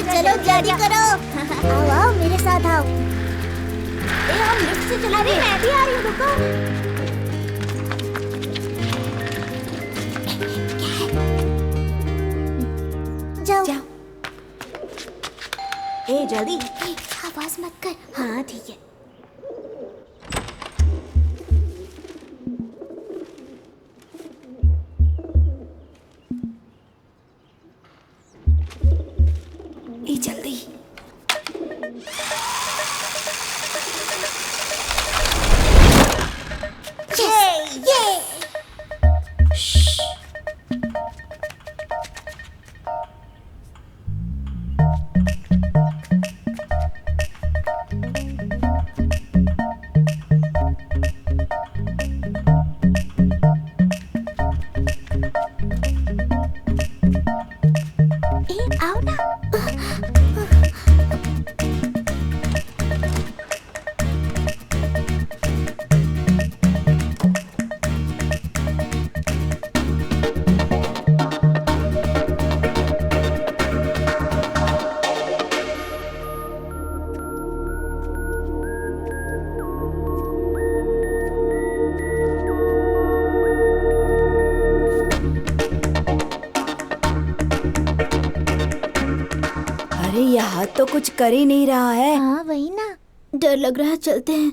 चलो जल्दी करो। आओ आओ मेरे साथ आओ। हम लिफ्ट से चला रहे। मैं भी आ रही हूँ, रुको। जाओ जाओ। जल्दी। आवाज मत कर। हाँ ठीक है। जल्दी। आओ ना। यहाँ तो कुछ कर ही नहीं रहा है। हाँ वही ना, डर लग रहा है, चलते हैं।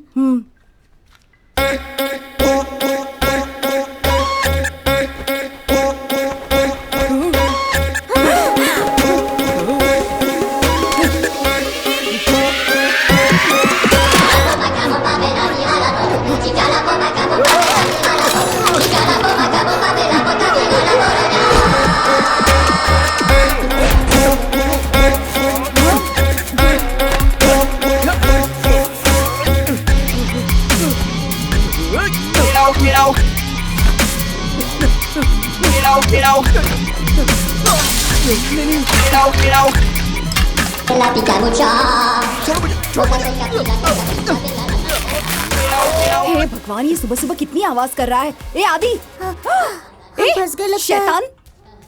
हे भगवान, ये सुबह सुबह कितनी आवाज कर रहा है। ए आदि, ए फंस गए लगता है। शैतान,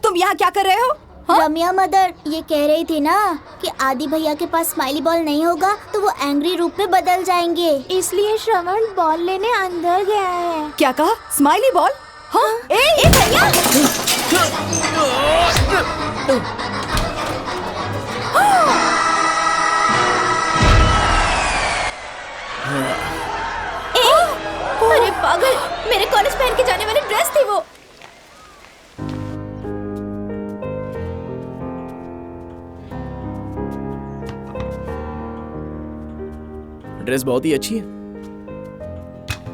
तुम यहाँ क्या कर रहे हो? हाँ? रम्या मदर ये कह रही थी ना कि आदि भैया के पास स्माइली बॉल नहीं होगा तो वो एंग्री रूप में बदल जाएंगे, इसलिए श्रवण बॉल लेने अंदर गया है। क्या कहा? Smiley ball? हाँ? ए भैया, अरे पागल, मेरे कॉलेज पहन के जाने वाली ड्रेस थी वो। ड्रेस बहुत ही अच्छी है।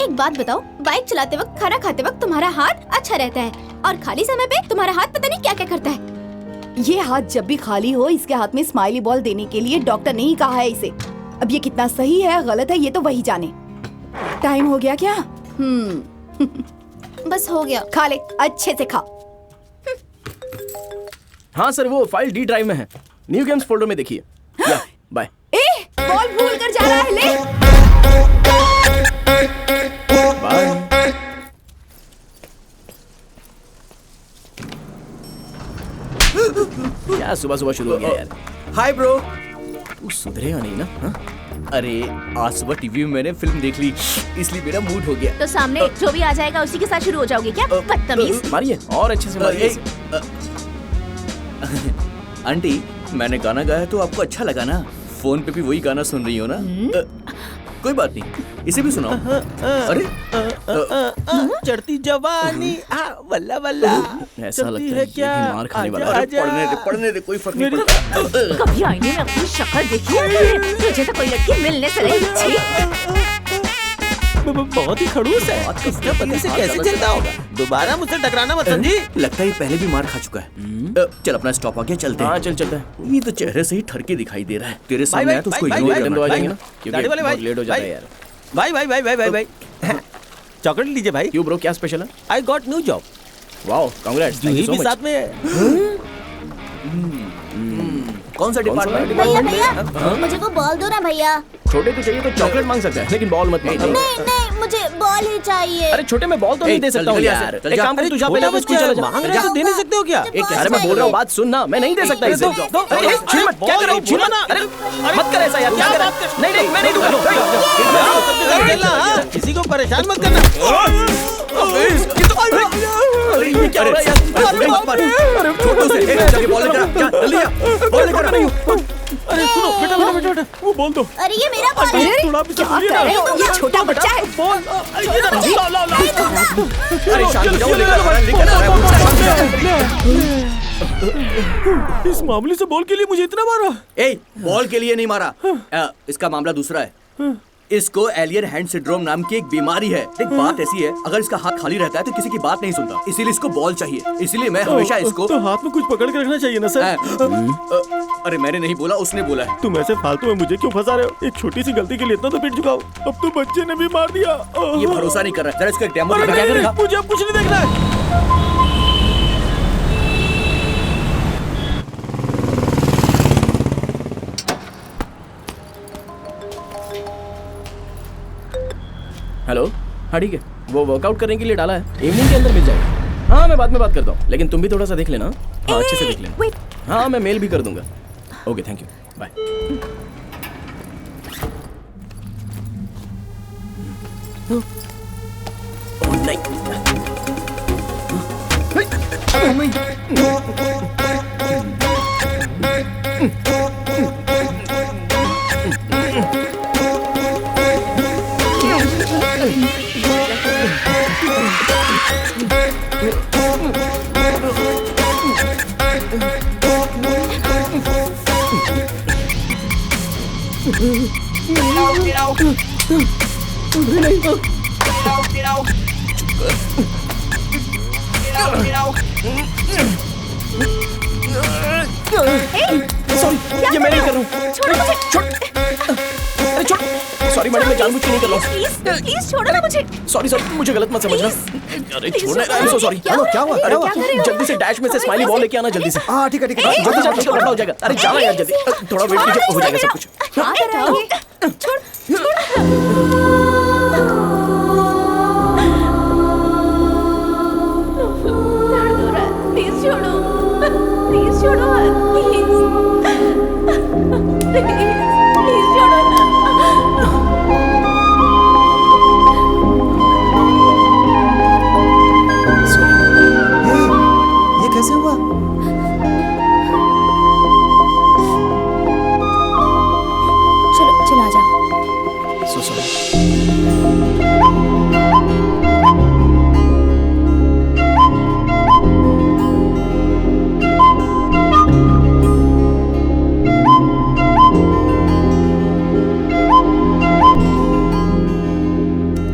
एक बात बताओ, बाइक चलाते वक्त, खाना खाते वक्त तुम्हारा हाथ अच्छा रहता है और खाली समय पे तुम्हारा हाथ पता नहीं क्या क्या करता है। ये हाथ जब भी खाली हो, इसके हाथ में स्माइली बॉल देने के लिए डॉक्टर ने ही कहा है इसे। अब ये कितना सही है गलत है ये तो वही जाने। टाइम हो गया क्या? बस हो गया, खा ले, अच्छे से खा। हाँ सर, वो फाइल डी ड्राइव में है, न्यू गेम्स फोल्डर में देखिए। बाय। ए, बॉल भूल कर जा रहा है, ले। बाय। क्या सुबह सुबह शुरू हो गया यार। Hi bro. तू सुधरेगा नहीं ना? हाँ? अरे आज सुबह टीवी में मैंने फिल्म देख ली, इसलिए मेरा मूड हो गया। तो सामने जो भी आ जाएगा उसी के साथ शुरू हो जाओगे क्या? बदतमीज। मारिए और अच्छे से मारिए। आंटी, मैंने गाना गाया तो आपको अच्छा लगा ना? फोन पे भी वही गाना सुन रही हो ना? कोई बात नहीं, इसे भी सुनाओ। अरे चढ़ती जवानी वल्ला वल्ला ऐसा लगता है है ये क्या? भी मार खाने वाला है। अरे पढ़ने दे, कोई फर्क नहीं पड़ता। कभी आईने में अपनी शक्ल देखी है? तुझे तो कोई लड़की मिलने से नहीं। छी। बहुत ही खड़ूस है, इसका पति से कैसे चलता होगा? दोबारा मुझसे टकराना मत समझी। लगता है ये पहले भी मार खा चुका है। चल अपना स्टॉप आ गया, चलते हाँ हैं। चल चलता है। ये तो चेहरे से ही ठरके दिखाई दे रहा है। तेरे सामने भाई, आया तो उसको भाई, इग्नोर भाई, करना तो आ चाहिए। जाएंगे ना, दाढ़ी क्योंकि वाले बहुत भाई, लेट हो जाता है भाई। यार। भाई भाई भाई भाई भाई भाई चॉकलेट लीजिए भाई। क्यों ब्रो, क्या स्पेशल है? I got new job. Wow, congrats, thank Juhi you so भी मच। साथ में है। कौन सा डिपार्टमेंट? भैया भैया मुझे वो बॉल दो ना भैया। छोटे को चाहिए तो चॉकलेट मांग सकता है, लेकिन बॉल मत मांग। नहीं नहीं, मुझे बॉल ही चाहिए। अरे छोटे में बॉल तो नहीं दे चल, सकता हूँ चल यहाँ यार। से, चल एक जा। काम कर, तू जा छोटा पहले स्कूल चला जा। मांग रहे तो दे नहीं सकते हो क्या? अरे मैं बोल रहा हूँ, बात सुन ना, मैं नहीं दे सकता इसे। अरे छीन मत, क्या कर रहा है? छीन मत। अरे मत कर ऐसा यार, क्या कर रहा है? नहीं नहीं, मैं नहीं दूंगा। किसी को परेशान मत करना। अरे ये क्या हो रहा है यार? छोटू से जाके बॉल लेकर आ, जा, जल्दी आ, बॉल लेकर आ। अरे सुनो बेटा बेटा बेटा बेटा, वो बोल दो। अरे ये मेरा बॉल है। थोड़ा भी क्या कर रहे हो? ये छोटा बच्चा है। बोल। अरे शांत हो जाओ, लेकर आ, लेकर आ। इस मामले से बॉल के लिए मुझे इतना मारा। ए, बॉल के लिए नहीं मारा। इसका मामला दूसरा है। इसको एलियन हैंड सिंड्रोम नाम की एक बीमारी है। देख, बात ऐसी है, अगर इसका हाथ खाली रहता है तो किसी की बात नहीं सुनता, इसीलिए इसको बॉल चाहिए। इसीलिए मैं हमेशा इसको तो हाथ में कुछ पकड़ के रखना चाहिए ना सर। अरे मैंने नहीं बोला, उसने बोला है। तुम ऐसे फालतू में मुझे क्यों फंसा रहे हो? एक छोटी सी गलती के लिए इतना तो पिट चुका हूँ, अब तो बच्चे ने भी मार दिया। ये भरोसा नहीं कर रहा है। जरा इसको एक डेमो अरे दिखा, क्या नहीं, करेगा? मुझे अब कुछ नहीं देखना है। हेलो, हाँ ठीक है, वो वर्कआउट करने के लिए डाला है, इवनिंग के अंदर मिल जाएगा। हाँ मैं बाद में बात करता हूँ, लेकिन तुम भी थोड़ा सा देख लेना। हाँ अच्छे से देख लेना। हाँ मैं मेल भी कर दूंगा। Okay thank you, bye. Sorry, ये मैं नहीं कर रहा हूँ। छोड़ मुझे, छोड़। अरे छोड़, सॉरी मैडम मैं जानबूझ के नहीं कर रहा हूँ। प्लीज छोड़ो ना मुझे। सॉरी मुझे गलत मत समझना। अरे छोड़ना, आई एम सो सॉरी। क्या हुआ? अरे क्या कर रहे हो? जल्दी से डैश में से स्माइली बॉल लेके आना जल्दी से। हाँ ठीक है जल्दी जल्दी कपड़ा हो जाएगा। अरे जाना यार जल्दी, थोड़ा वेट कीजिए, हो जाएगा सब कुछ। हाँ बताइए। प्लीज छोड़ो, प्लीज छोड़ो, प्लीज प्लीज छोड़ो ना। ये कैसे हुआ? चलो चलो आ जाओ। So sorry.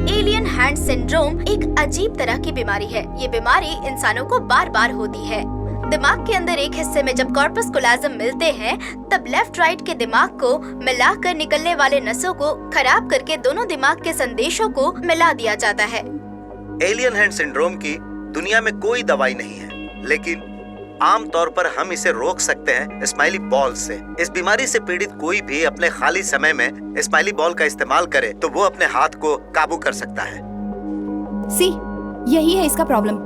Alien hand syndrome एक अजीब तरह की बीमारी है। ये बीमारी इंसानों को बार बार होती है। दिमाग के अंदर एक हिस्से में जब कॉर्पस कोलाजम मिलते हैं, तब लेफ्ट राइट के दिमाग को मिलाकर निकलने वाले नसों को खराब करके दोनों दिमाग के संदेशों को मिला दिया जाता है। एलियन हैंड सिंड्रोम की दुनिया में कोई दवाई नहीं है, लेकिन आमतौर पर हम इसे रोक सकते हैं स्माइली बॉल से। इस बीमारी से पीड़ित कोई भी अपने खाली समय में स्माइली बॉल का इस्तेमाल करे तो वो अपने हाथ को काबू कर सकता है। सी, यही है इसका problem.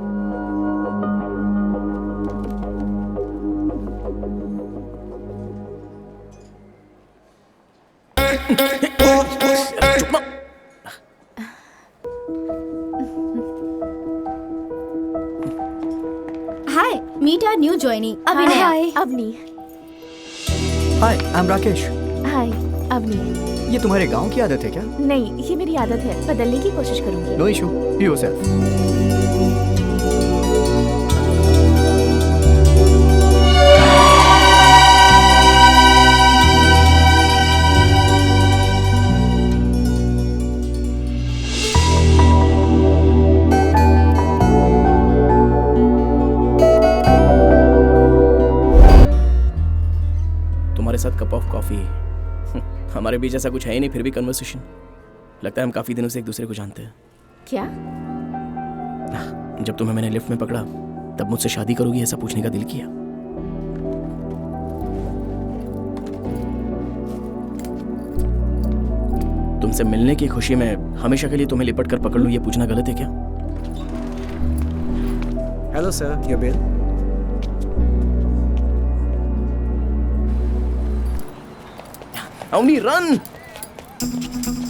Hi, meet our new joining Abhinay. Hi Avni. Hi I am Rakesh. Hi Avni. ये तुम्हारे गांव की आदत है क्या? नहीं, ये मेरी आदत है, बदलने की कोशिश करूंगी। No issue, be yourself. तुम्हारे साथ कप ऑफ कॉफी। हमारे बीच ऐसा कुछ है ही नहीं, फिर भी कन्वर्सेशन। लगता है हम काफी दिनों से एक दूसरे को जानते हैं। क्या? जब तुम्हें मैंने लिफ्ट में पकड़ा तब मुझसे शादी करोगी ऐसा पूछने का दिल किया। तुमसे मिलने की खुशी में हमेशा के लिए तुम्हें लिपट कर पकड़ लूं, ये पूछना गलत है क्या? Hello sir, your bill. Avni run.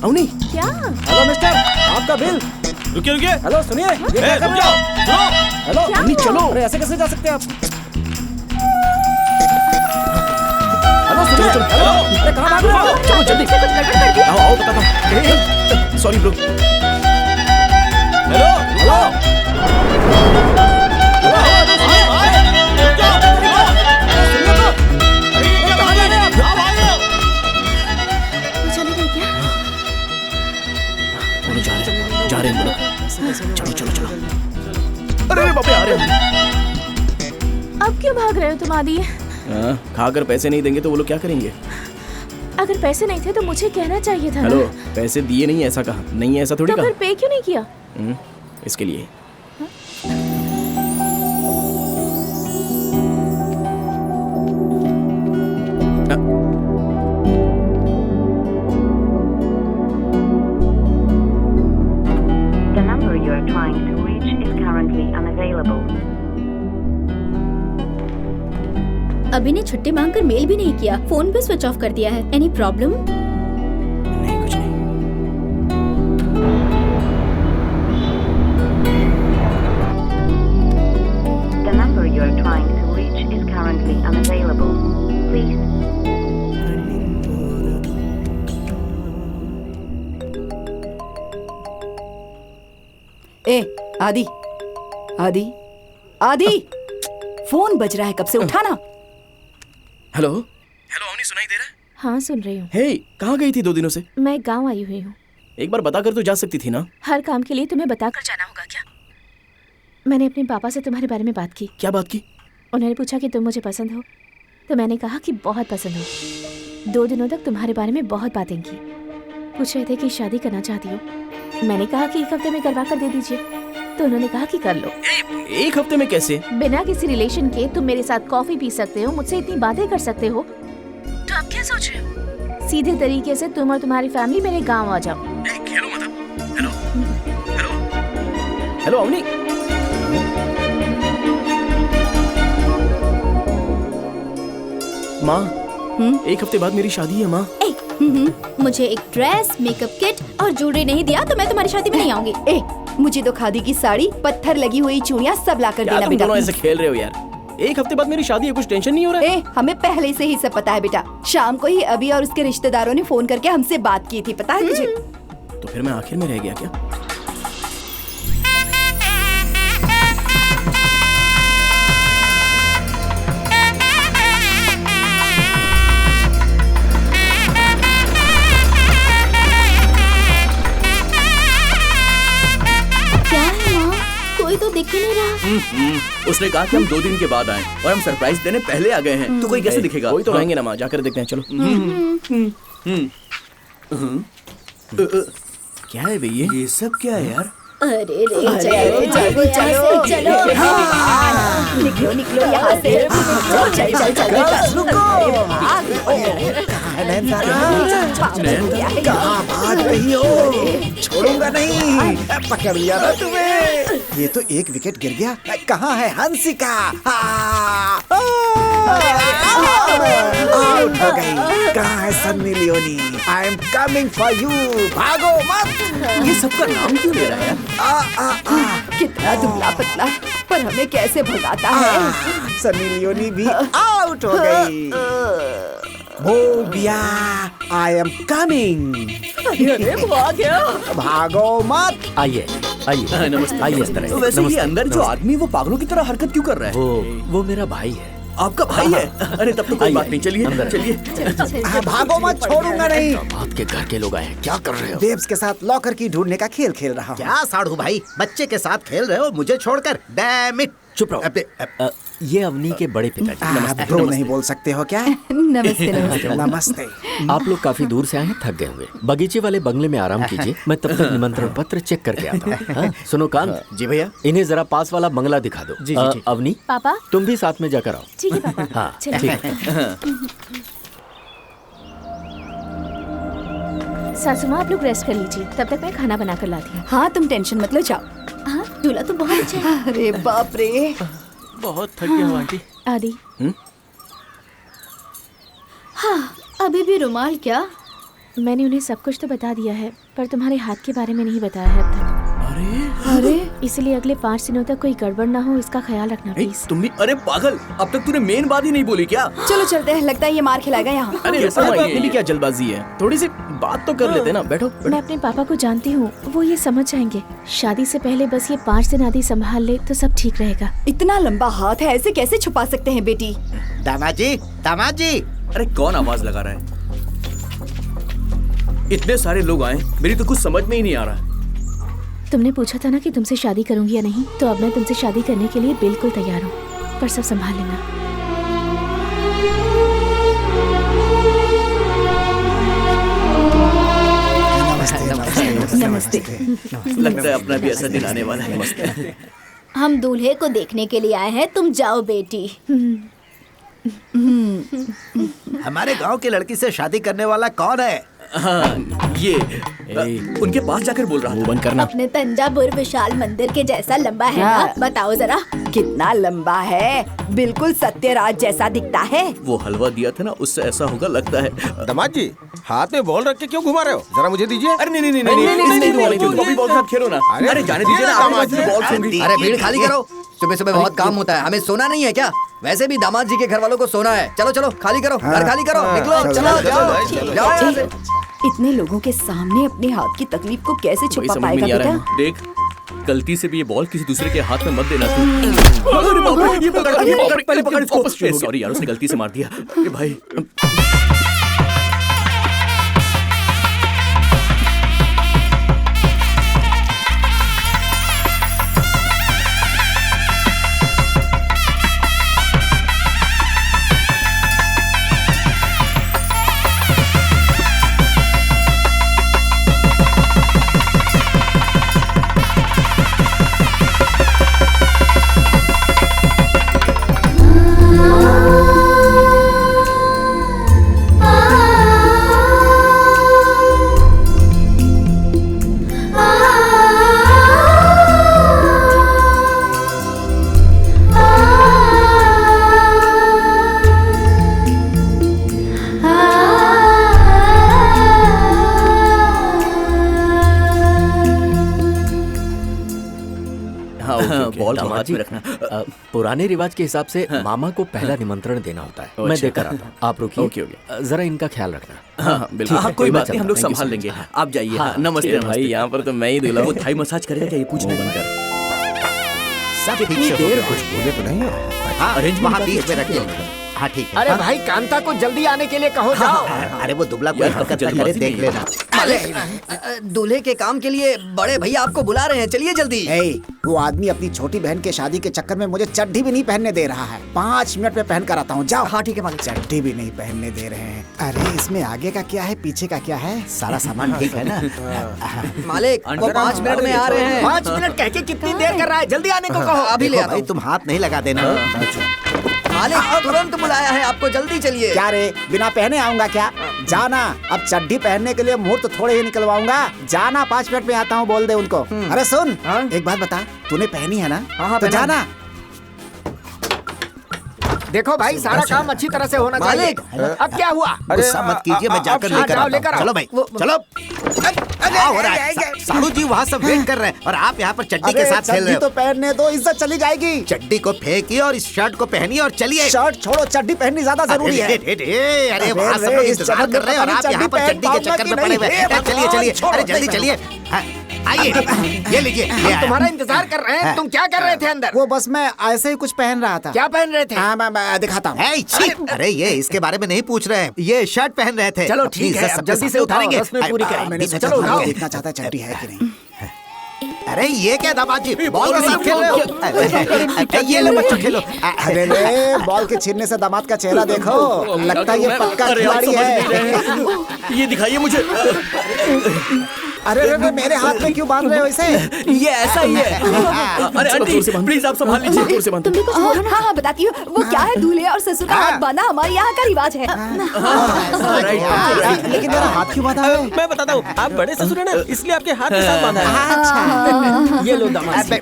Avni क्या? हेलो मिस्टर, आपका बिल। रुकिए हेलो सुनिए, ये क्या कर रहे हो? हेलो अवनी चलो। अरे ऐसे कैसे जा सकते हैं आप? हेलो सुनो चलो। अरे कहाँ भाग रहे हो? चलो जल्दी। कुछ गड़बड़ कर दी। आओ आओ बताता हूँ। Sorry bro. हेलो हेलो चले गए क्या? दोनों जा रहे हैं लोग। चलो चलो चलो। अरे बाप रे, आ रहे हैं। अब क्यों भाग रहे हो तुम आदि? खाकर पैसे नहीं देंगे तो वो लोग क्या करेंगे? अगर पैसे नहीं थे तो मुझे कहना चाहिए था ना। हेलो, पैसे दिए नहीं ऐसा कहा? नहीं है ऐसा थोड़ी तो कहा। फिर पे क्यों नहीं किया? इसके लिए। The number you are trying to reach is currently unavailable. अभी ने छुट्टी मांगकर मेल भी नहीं किया, फोन भी स्विच ऑफ कर दिया है। Any problem? नहीं कुछ नहीं। The number you are trying to reach is currently unavailable. Please. ए आदि, आदि, आदि, फोन बज रहा है, कब से उठाना। हेलो हेलो अवनी, सुनाई दे रहा है? हाँ सुन रही हूँ। हे, कहाँ गई थी 2 दिनों से? मैं गांव आई हुई हूँ। एक बार बताकर तो जा सकती थी ना। हर काम के लिए तुम्हें बताकर जाना होगा क्या? मैंने अपने पापा से तुम्हारे बारे में बात की। क्या बात की? उन्होंने पूछा कि तुम मुझे पसंद हो, तो मैंने कहा कि बहुत पसंद हो। 2 दिनों तक तुम्हारे बारे में बहुत बातें की। पूछ रहे थे कि शादी करना चाहती हो। मैंने कहा कि 1 हफ्ते में करवा कर दे दीजिए, तो उन्होंने कहा कि कर लो। 1 हफ्ते में कैसे? बिना किसी रिलेशन के तुम मेरे साथ कॉफी पी सकते हो, मुझसे इतनी बातें कर सकते हो, तो आप क्या सोच रहे हो? सीधे तरीके से तुम और तुम्हारी फैमिली मेरे गांव आ जाओ। हेलो मतलब, हेलो हेलो अवनी। माँ, 1 हफ्ते बाद मेरी शादी है माँ। मुझे एक ड्रेस, मेकअप किट और ज्वेलरी नहीं दिया तो मैं तुम्हारी शादी में नहीं आऊंगी। मुझे तो खादी की साड़ी, पत्थर लगी हुई चूड़ियाँ सब ला कर देना तुम बेटा। दोनों ऐसे खेल रहे हो यार। 1 हफ्ते बाद मेरी शादी है, कुछ टेंशन नहीं हो रहा है? हमें पहले से ही सब पता है बेटा। शाम को ही अभी और उसके रिश्तेदारों ने फोन करके हमसे बात की थी, पता है तुझे? तो फिर मैं आखिर में रह गया क्या? तो दिख ही नहीं रहा। उसने कहा कि हम 2 दिन के बाद आए और हम सरप्राइज देने पहले आ गए हैं, तो कोई कैसे दिखेगा? कोई तो आएंगे ना माँ, जाकर देखते हैं चलो। क्या है भैया? ये सब क्या है यार? अरे रे चलो निकलो निकलो यहाँ से। कहाँ भाग रही हो? छोड़ूंगा नहीं, पकड़ लिया ना तुम्हें। ये तो 1 विकेट गिर गया। कहाँ है हंसिका? आउट हो गई। कहाँ है Sunny Leone? I am coming for you. भागो मत। ये सबका नाम क्यों ले रहा है यार? कितना दुबला पतला, पर हमें कैसे भगाता है। सन्नी लियोनी भी आउट हो गई। बोबिया, आई एम कमिंग। अरे भाग गया। भागो मत। आइए आइए नमस्ते। आइए इस तरह। तो वैसे ये अंदर जो आदमी वो पागलों की तरह हरकत क्यों कर रहा है? वो मेरा भाई है। आपका भाई है? अरे तब तो कोई बात नहीं, चलिए अंदर। चलिए। भागो मत, छोड़ूंगा नहीं। बात के घर के लोग आए हैं, क्या कर रहे हो? बेब्स के साथ लॉकर की ढूंढने का खेल खेल रहा हूँ। क्या साढ़ू भाई, बच्चे के साथ खेल रहे हो मुझे छोड़कर? Damn it. चुप रहो। ये अवनी के बड़े पिताजी। ब्रो नहीं बोल सकते हो क्या? नमस्ते नमस्ते। नमस्ते। आप लोग काफी दूर से आए हैं, थक गए होंगे। बगीचे वाले बंगले में आराम कीजिए, मैं तब तक निमंत्रण पत्र चेक करके आता हूँ। हाँ? सुनो कांत। जी भैया। इन्हें जरा पास वाला बंगला दिखा दो। जी, ठीक। अवनी पापा तुम भी साथ में जाकर आओ। ठीक है पापा। हाँ चलो। ठीक है। सासू माँ आप लोग रेस्ट कर लीजिए, तब तक मैं खाना बना कर लाती हूँ। हाँ तुम टेंशन मत लो, जाओ। हाँ दूल्हा तो बहुत अच्छा है। अरे बाप रे, बहुत थक गया हूँ आंटी। आदि हाँ अभी भी रुमाल क्या? मैंने उन्हें सब कुछ तो बता दिया है, पर तुम्हारे हाथ के बारे में नहीं बताया है अब तक। अरे इसलिए अगले 5 दिनों तक कोई गड़बड़ ना हो, इसका ख्याल रखना प्लीज। तुम भी, अरे पागल, अब तक तूने मेन बात ही नहीं बोली क्या? चलो चलते हैं, लगता है ये मार खिलाएगा यहाँ। अरे ऐसा अपने भी क्या जल्दबाजी है, थोड़ी सी बात तो कर लेते ना। बैठो, मैं अपने पापा को जानती हूँ, वो ये समझ जाएंगे। शादी से पहले बस ये 5 दिन आदि संभाल ले तो सब ठीक रहेगा। इतना लंबा हाथ है, ऐसे कैसे छुपा सकते हैं बेटी? दामाद जी, दामाद जी। अरे कौन आवाज लगा रहा है? इतने सारे लोग आए, मेरी तो कुछ समझ में ही नहीं आ रहा। तुमने पूछा था ना कि तुमसे शादी करूंगी या नहीं, तो अब मैं तुमसे शादी करने के लिए बिल्कुल तैयार हूँ, पर सब संभाल लेना। नमस्ते। लगता है अपना भी ऐसा दिन आने वाला है। नमस्ते। हम दूल्हे को देखने के लिए आए हैं, तुम जाओ बेटी। हमारे गांव की लड़की से शादी करने वाला कौन है? हाँ, ये उनके पास जाकर बोल रहा वो बंद करना। अपने तंजावुर विशाल मंदिर के जैसा लंबा है ना? बताओ जरा। कितना लंबा है, बिल्कुल सत्यराज जैसा दिखता है। वो हलवा दिया था ना, उससे ऐसा होगा लगता है। दामाद जी, हाथ में बॉल रख के क्यों घुमा रहे हो? जरा मुझे दीजिए। अरे नहीं नहीं नहीं नहीं, कॉपी बॉल साथ खेलो ना। अरे जाने दीजिए ना, आपकी बॉल होंगी। अरे भीड़ खाली करो, सुबह सुबह बहुत काम होता है, हमें सोना नहीं है क्या? वैसे भी दामाद जी के घर वालों को सोना है। चलो चलो खाली करो, घर खाली करो, निकलो, चलो जाओ जाओ। इतने लोगों के सामने अपने हाथ की तकलीफ को कैसे छुपा पाएगा बेटा? देख, गलती से भी ये बॉल किसी दूसरे के हाथ में मत देना तू। अरे बाप रे, ये पकड़, पकड़ इसको। सॉरी यार, उसने गलती से मार दिया। अरे भाई बॉल को दामाद हाथ जी, में रखना। पुराने रिवाज के हिसाब से मामा को पहला निमंत्रण देना होता है। मैं देकर आता हूँ, आप रुकिए। Okay, okay. जरा इनका ख्याल रखना। हाँ, बिल्कुल। हाँ, कोई मैं बात नहीं, हम चलता लोग हूँ। Thank you संभाल so लेंगे। much। आप जाइए। हाँ, हाँ, नमस्ते ठीक है भाई, नमस्ते। यहाँ पर तो मैं ही दूल्हा वो हूँ। थाई मसाज करेगा क्या, ये पूछना है। सब ठीक से हो गया। कुछ बोले तो नहीं? हाँ, Arrangement वहाँ काफी बीच में अच्छा रखिए। हाँ ठीक है। अरे भाई कांता को जल्दी आने के लिए कहो जाओ। अरे वो दुबला कोई यार, हरकत जल्दी ना करे, बाजी देख नहीं है। लेना। दूल्हे के काम के लिए बड़े भैया आपको बुला रहे हैं, चलिए जल्दी। ए, वो आदमी अपनी छोटी बहन के शादी के चक्कर में मुझे चड्ढी भी नहीं पहनने दे रहा है। 5 मिनट में पहन कर आता हूँ, जाओ। हाँ ठीक है मालिक। चड्ढी भी नहीं पहनने दे रहे हैं। अरे इसमें आगे का क्या है, पीछे का क्या है? सारा सामान ठीक है ना? मालिक वो 5 मिनट में आ रहे हैं। 5 मिनट कह के कितनी देर कर रहा है, जल्दी आने को कहो। अभी ले देखो आता भाई, हूँ। तुम हाथ नहीं लगा देना। मालिक तुरंत बुलाया है आपको, जल्दी चलिए। क्या रे, बिना पहने आऊंगा क्या? जाना, अब चड्ढी पहनने के लिए मुहूर्त थोड़े ही निकलवाऊंगा। जाना, 5 मिनट में आता हूँ, बोल दे उनको। अरे सुन, एक बात बता, तूने पहनी है ना? हाँ, तो पहना है। जाना। देखो भाई, सारा काम अच्छी तरह से होना चाहिए। मालिक, अब क्या हुआ? गुस्सा मत कीजिए, मैं जाकर लेकर जाओ, आता लेकर हूँ। आओ। चलो भाई, चलो। क्या हो रहा है? साड़ू जी वहाँ सब वेट कर रहे हैं और आप यहाँ पर चड्डी के अरे साथ खेल रहे चड्ढी हो। तो पहनने दो, इज्जत चली जाएगी। चड्डी को फेंकिए और इस शर्ट को पहनिए और चलिए। शर्ट छोड़ो, चड्ढी पहननी ज्यादा जरूरी है। अरे वहाँ सब लोग इंतजार कर रहे हैं और आप यहाँ पर चड्डी के चक्कर में पड़े हुए हैं। चलिए चलिए, अरे जल्दी चलिए। हाँ, आइए, ये लीजिए। हम तुम्हारा इंतजार कर रहे हैं। तुम क्या कर रहे थे अंदर? वो बस मैं ऐसे ही कुछ पहन रहा था। क्या पहन रहे थे? हाँ, मैं दिखाता हूँ। ए, छी! अरे ये इसके बारे में नहीं पूछ रहे हैं, ये शर्ट पहन रहे थे। चलो अपनी ठीक है, इज्जत अब सबके जल्दी से सामने उठाओ, उतारेंगे। रस्में पूरी करें। मैंने सोचा चलो था उठाओ। देखना चाहता है चड्ढी है कि नहीं। अरे ये क्या दामाद जी, बॉल के साथ खेल रहे हो? ये लो बच्चों, खेलो। अरे रे, बॉल के छीनने से दामाद का चेहरा देखो, लगता है ये पक्का अरे आप खिलाड़ी समझ नहीं है। रहे। ये दिखाइए मुझे। अरे रे, मेरे हाथ में क्यों बांध रहे हो इसे? ये ऐसा ही है। अरे आंटी, प्लीज आप संभाल लीजिए। जोर से बांध। तुम भी कुछ बोलो ना। हाँ हाँ बताती हूँ। वो क्या है, दूल्हे और ससुर का हाथ बांधना हमारे यहाँ का रिवाज है। लेकिन मेरा हाथ क्यों बांधा है? मैं बताता हूँ, आप बड़े ससुर हैं ना, इसलिए आपके हाथ के साथ बांधा है। ये लो दामाद जी।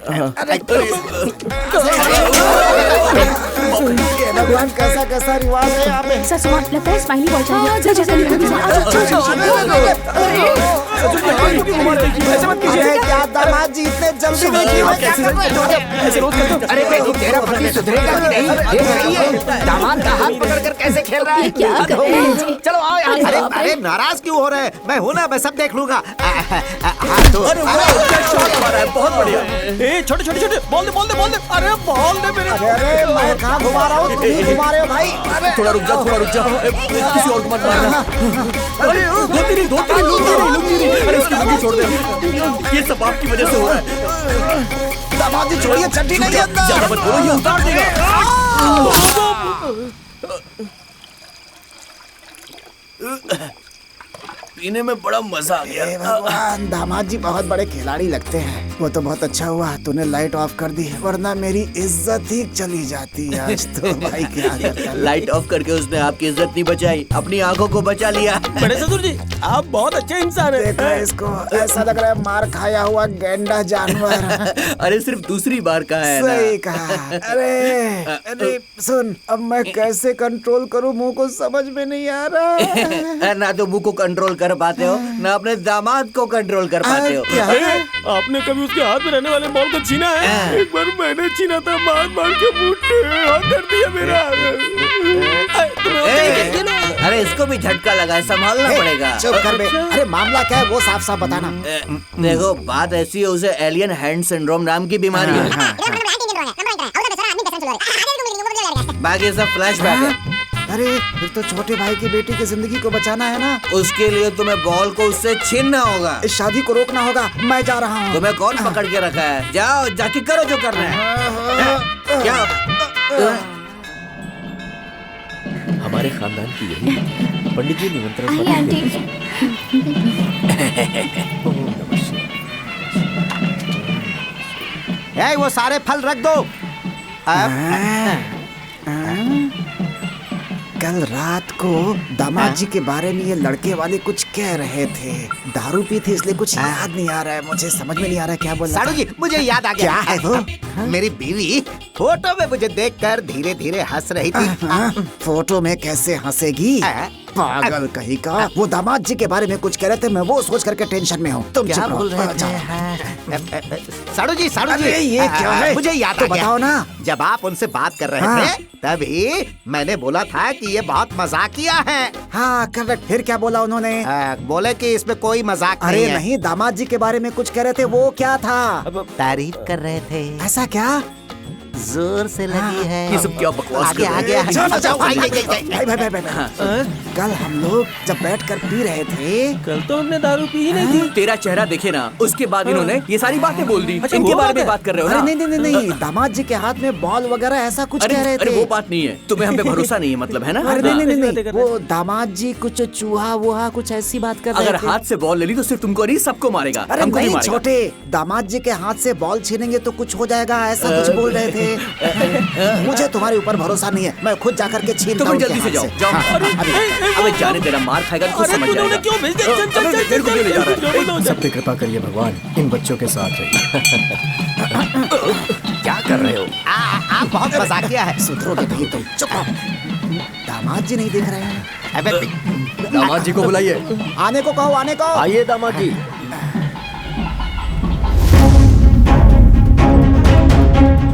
ये भगवान, कैसा कैसा रिवाज है यहाँ पे। सच में लगता है स्माइली बॉल चाहिए। चलो अरे क्या दामाद जी, इतने जल्दी अरे बेटी, तेरा पति सुधरेगा कि नहीं? देख रही है दामाद का हाथ पकड़कर कैसे खेल रहा है। क्या कर रहे हैं जी? चलो आओ यहाँ। अरे अरे नाराज क्यों हो रहे हैं? मैं हूँ ना, मैं सब देख लूंगा। अरे वाह, क्या शॉट मारा है, बहुत बढ़िया। ए छोटे छोटे छोटे, बोल दे बोल दे बोल दे। अरे बोल दे मेरे। अरे मैं कहाँ घुमा रहा हूँ, तुम ही घुमा रहे हो भाई। थोड़ा रुक जा, थोड़ा रुक जा। किसी और को मत मारना। अरे धोती नहीं, लुंगी नहीं। अरे उसकी लुंगी छोड़ दे। ये सब आपकी वजह से हो रहा है। दामाद जी छोड़िए, चड्ढी नहीं है अंदर। ज्यादा मत बोलो, ये उतार देगा। पीने में बड़ा मजा आ हे गया। भगवान, दामाद जी बहुत बड़े खिलाड़ी लगते हैं। वो तो बहुत अच्छा हुआ तूने लाइट ऑफ कर दी, वरना मेरी इज्जत ही चली जाती आज तो। भाई क्या करता। लाइट ऑफ करके उसने आपकी इज्जत नहीं बचाई, अपनी आंखों को बचा लिया। बड़े ससुर जी, आप बहुत अच्छे इंसान हैं। देखो इसको, ऐसा लग रहा है मार खाया हुआ गेंडा जानवर। अरे सिर्फ दूसरी बार का है ना। सही कहा। अरे सुन, अब मैं कैसे कंट्रोल करूं, मुंह को समझ में नहीं आ रहा। ना तो मुंह को कंट्रोल कर पाते हो, ना अपने दामाद को कंट्रोल कर पाते हो। आपने कभी उसके हाथ में रहने वाले बॉल को छीना है? एक बार मैंने छीना था, मार मार के मुट्ठी हाथ कर दिया मेरा। अरे इसको भी झटका लगा है, संभालना पड़ेगा। चुप कर बे। अरे मामला क्या है वो साफ साफ बताना। देखो बात ऐसी है, उसे एलियन हैंड सिंड्रोम नाम की बीमारी है। बाकी सब फ्लैशबैक है। अरे फिर तो छोटे भाई की बेटी की जिंदगी को बचाना है ना। उसके लिए तुम्हें बॉल को उससे छीनना होगा। इस शादी को रोकना होगा। मैं जा रहा हूँ। तुम्हें कौन पकड़ के रखा है? जाओ जाके करो जो करना है। जाओ। हमारे खानदान की यही पंडित जी निमंत्रण आइए पत्र आंटी। ओम नमः शिवाय। वो सारे फल रख दो। कल रात को दामाद जी के बारे में ये लड़के वाले कुछ कह रहे थे। दारू पी थी इसलिए कुछ याद नहीं आ रहा है, मुझे समझ में नहीं आ रहा है क्या बोल रहा साड़ू जी, मुझे याद आ गया। क्या है वो? मेरी बीवी फोटो में मुझे देखकर धीरे धीरे हंस रही थी। फोटो में कैसे हंसेगी? पागल कहीं का। वो दामाद जी के बारे में कुछ कह रहे थे, मैं वो सोच करके टेंशन में हूँ। तुम क्या चुप रहो। बोल रहे थे? साड़ू जी अरे ये क्या है? मुझे याद तो आ गया। बताओ ना। जब आप उनसे बात कर रहे हाँ। थे तभी मैंने बोला था कि ये बहुत मजाकिया है। हाँ करेक्ट। फिर क्या बोला उन्होंने? बोले कि इसमें कोई मजाक अरे नहीं है। नहीं, दामाद जी के बारे में कुछ कह रहे थे, वो क्या था? तारीफ कर रहे थे। ऐसा क्या? जोर से लगी है। ये सब क्या बकवास आगे कर आगे रहे आगे। हैं? जाओ, आइए, कल हम लोग जब बैठकर पी रहे थे, कल तो हमने दारू पी ही नहीं थी। तेरा चेहरा देखे ना, उसके बाद इन्होंने ये सारी बातें बोल दी। अच्छा, इनके वो बारे बात में है? बात कर रहे हो ना? अरे नहीं, दामाद जी के हाथ में बॉल वगैरह ऐसा कुछ अरे कह रहे अरे थे। वो बात नहीं है, तुम्हें हम पे भरोसा नहीं है मतलब, है ना? अरे हाँ। नहीं, वो दामाद जी कुछ चूहा वूहा कुछ ऐसी बात कर रहे अगर थे। हाथ से बॉल ले ली तो सिर्फ तुमको नहीं, सबको मारेगा। अरे हमको नहीं मारेगा। छोटे, दामाद जी के हाथ से बॉल छीनेंगे तो कुछ हो जाएगा, ऐसा कुछ बोल रहे थे। मुझे तुम्हारे ऊपर भरोसा नहीं है, मैं खुद जाकर के छीनता तो हूँ फिर उनके जल्दी से हाथ जाओ, जाओ। हाँ, अबे जाने तेरा मार खाएगा तो खुद समझ जाएगा। क्यों भेज दिया? चल, चल, अबे चल, मेरे को क्यों ले जा रहा है? सब पे कृपा करिए भगवान, इन बच्चों के साथ रहिए। क्या कर रहे हो? आप बहुत मजाकिया है। सुधरोगे नहीं तुम, चुप रहो। दामाद जी नहीं दिख रहे हैं। अबे दामाद जी को बुलाइए। आने को कहो, आने को। आइए दामाद जी।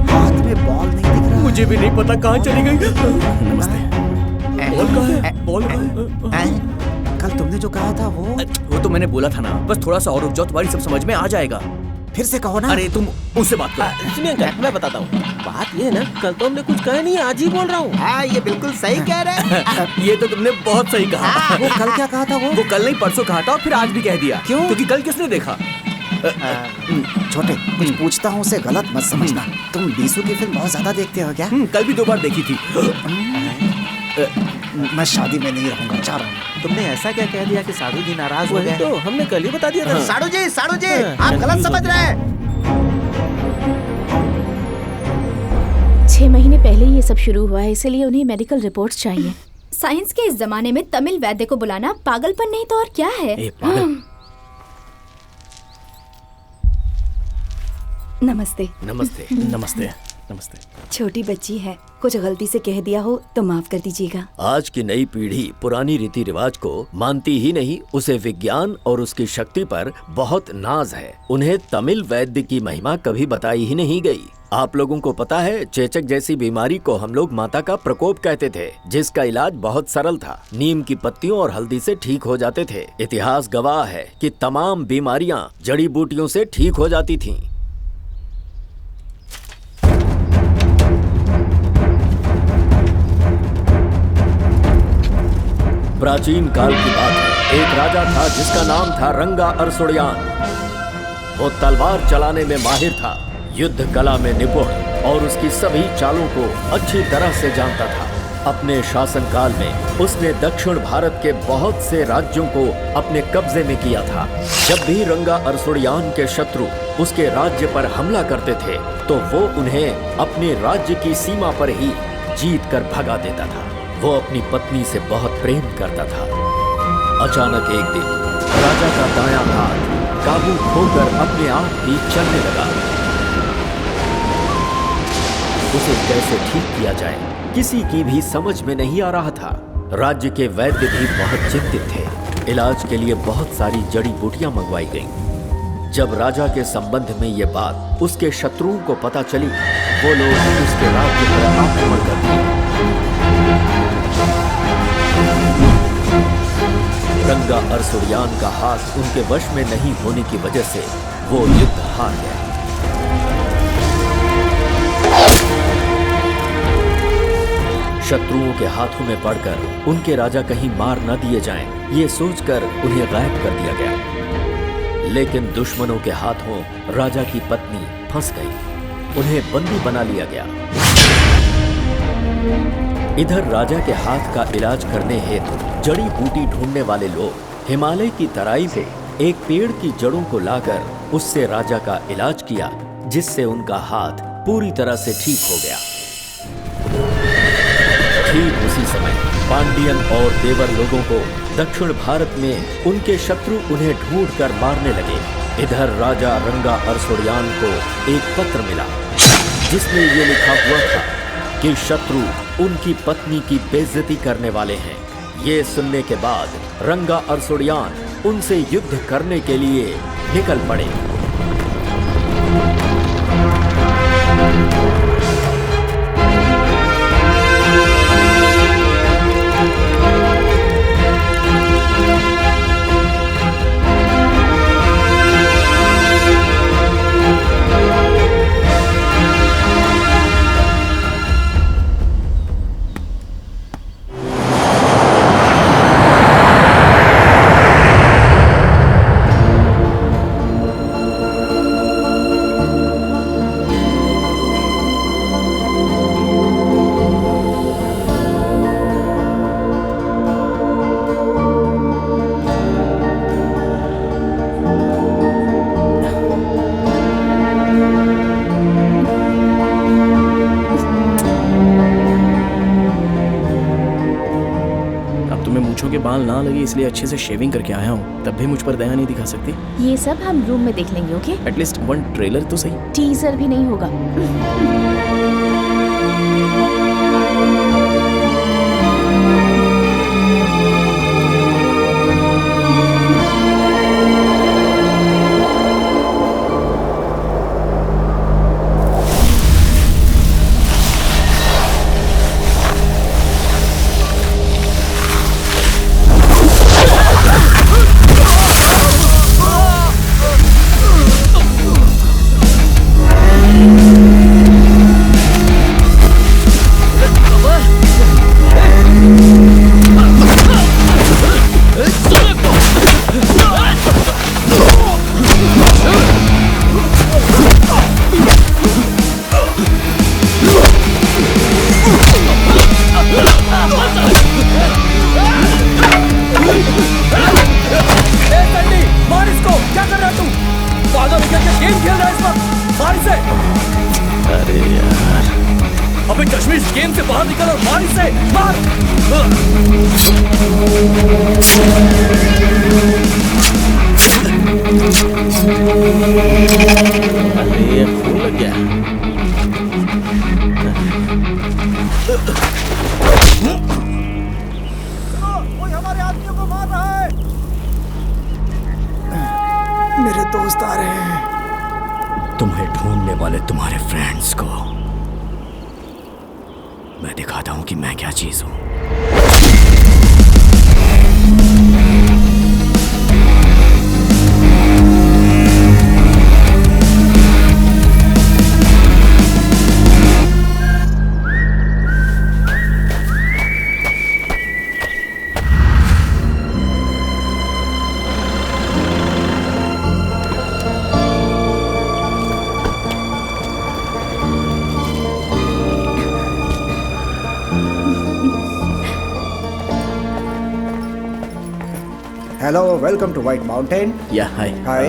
हाथ में बॉल नहीं दिख रहा। मुझे भी नहीं पता कहाँ चली गई। नमस्ते। बॉल कहाँ है? बॉल कहाँ है? कल तुमने जो कहा था वो तो मैंने बोला था ना, बस थोड़ा सा और रुक जाओ, तुम्हारी सब समझ में आ जाएगा। फिर से कहो ना। अरे तुम उससे बात करो। सुनिए अंकल, मैं बताता हूँ। बात ये है ना, कल तो हमने कुछ कहा नहीं, आज ही बोल रहा हूँ। हाँ, ये बिल्कुल सही कह रहे हैं। ये तो तुमने बहुत सही कहा। वो कल क्या कहा था? वो कल नहीं परसों कहा था और फिर आज भी कह दिया। क्यों? क्योंकि कल किसने देखा? छोटे, कुछ पूछता हूँ उसे गलत मत समझना। तुम बीसू की फिल्म बहुत ज्यादा देखते हो क्या? कल भी 2 बार देखी थी। मैं शादी में नहीं रहूंगा, जा रहा हूँ। तुमने ऐसा क्या कह दिया कि साड़ू जी नाराज हो वही गए? तो हमने कल ही बता दिया था। साड़ू जी आप गलत समझ रहे हैं। 6 महीने पहले ही ये सब शुरू हुआ है, इसलिए उन्हें मेडिकल रिपोर्ट्स चाहिए। साइंस के इस जमाने में तमिल वैद्य को बुलाना पागलपन नहीं तो और क्या है? नमस्ते। नमस्ते। नमस्ते। नमस्ते। छोटी बच्ची है, कुछ गलती से कह दिया हो तो माफ कर दीजिएगा। आज की नई पीढ़ी पुरानी रीति रिवाज को मानती ही नहीं, उसे विज्ञान और उसकी शक्ति पर बहुत नाज है। उन्हें तमिल वैद्य की महिमा कभी बताई ही नहीं गई। आप लोगों को पता है, चेचक जैसी बीमारी को हम लोग माता का प्रकोप कहते थे, जिसका इलाज बहुत सरल था। नीम की पत्तियों और हल्दी से ठीक हो जाते थे। इतिहास गवाह है कि तमाम बीमारियां जड़ी बूटियों से ठीक हो जाती थीं। प्राचीन काल की बात है। एक राजा था जिसका नाम था रंगा अरसुड़यान। वो तलवार चलाने में माहिर था, युद्ध कला में निपुण और उसकी सभी चालों को अच्छी तरह से जानता था। अपने शासनकाल में उसने दक्षिण भारत के बहुत से राज्यों को अपने कब्जे में किया था। जब भी रंगा अरसुड़यान के शत्रु उसके राज्य पर हमला करते थे तो वो उन्हें अपने राज्य की सीमा पर ही जीत कर भगा देता था। वो अपनी पत्नी से बहुत प्रेम करता था। अचानक एक दिन राजा का दायां हाथ काबू खोकर अपने आप ही चलने लगा। उसे कैसे ठीक किया जाए, किसी की भी समझ में नहीं आ रहा था। राज्य के वैद्य भी बहुत चिंतित थे। इलाज के लिए बहुत सारी जड़ी बूटियां मंगवाई गईं। जब राजा के संबंध में ये बात उसके शत्रुओं को पता चली, वो लोग उसके राज्य पर आक्रमण कर दिए। रंगा अरसुड़यान का हाथ उनके वश में नहीं होने की वजह से वो युद्ध हार गया। शत्रुओं के हाथों में पड़कर उनके राजा कहीं मार न दिए जाएं, ये सोचकर उन्हें गायब कर दिया गया। लेकिन दुश्मनों के हाथों राजा की पत्नी फंस गई। उन्हें बंदी बना लिया गया। इधर राजा के हाथ का इलाज करने हेतु जड़ी बूटी ढूंढने वाले लोग हिमालय की तराई से एक पेड़ की जड़ों को लाकर उससे राजा का इलाज किया, जिससे उनका हाथ पूरी तरह से ठीक हो गया। ठीक उसी समय पांडियन और देवर लोगों को दक्षिण भारत में उनके शत्रु उन्हें ढूंढकर मारने लगे। इधर राजा रंगा अरसुड़यान को एक पत्र मिला जिसमें ये लिखा हुआ था कि शत्रु उनकी पत्नी की बेइज्जती करने वाले हैं। ये सुनने के बाद रंगा अरसुड़ियान उनसे युद्ध करने के लिए निकल पड़े। बाल ना लगे इसलिए अच्छे से शेविंग करके आया हूँ, तब भी मुझ पर दया नहीं दिखा सकती। ये सब हम रूम में देख लेंगे, ओके? एटलीस्ट वन ट्रेलर तो सही। टीजर भी नहीं होगा। तुम्हें ढूंढने वाले तुम्हारे फ्रेंड्स को मैं दिखाता हूं कि मैं क्या चीज हूं। Hello, welcome to White Mountain. Yeah, hi. Hi.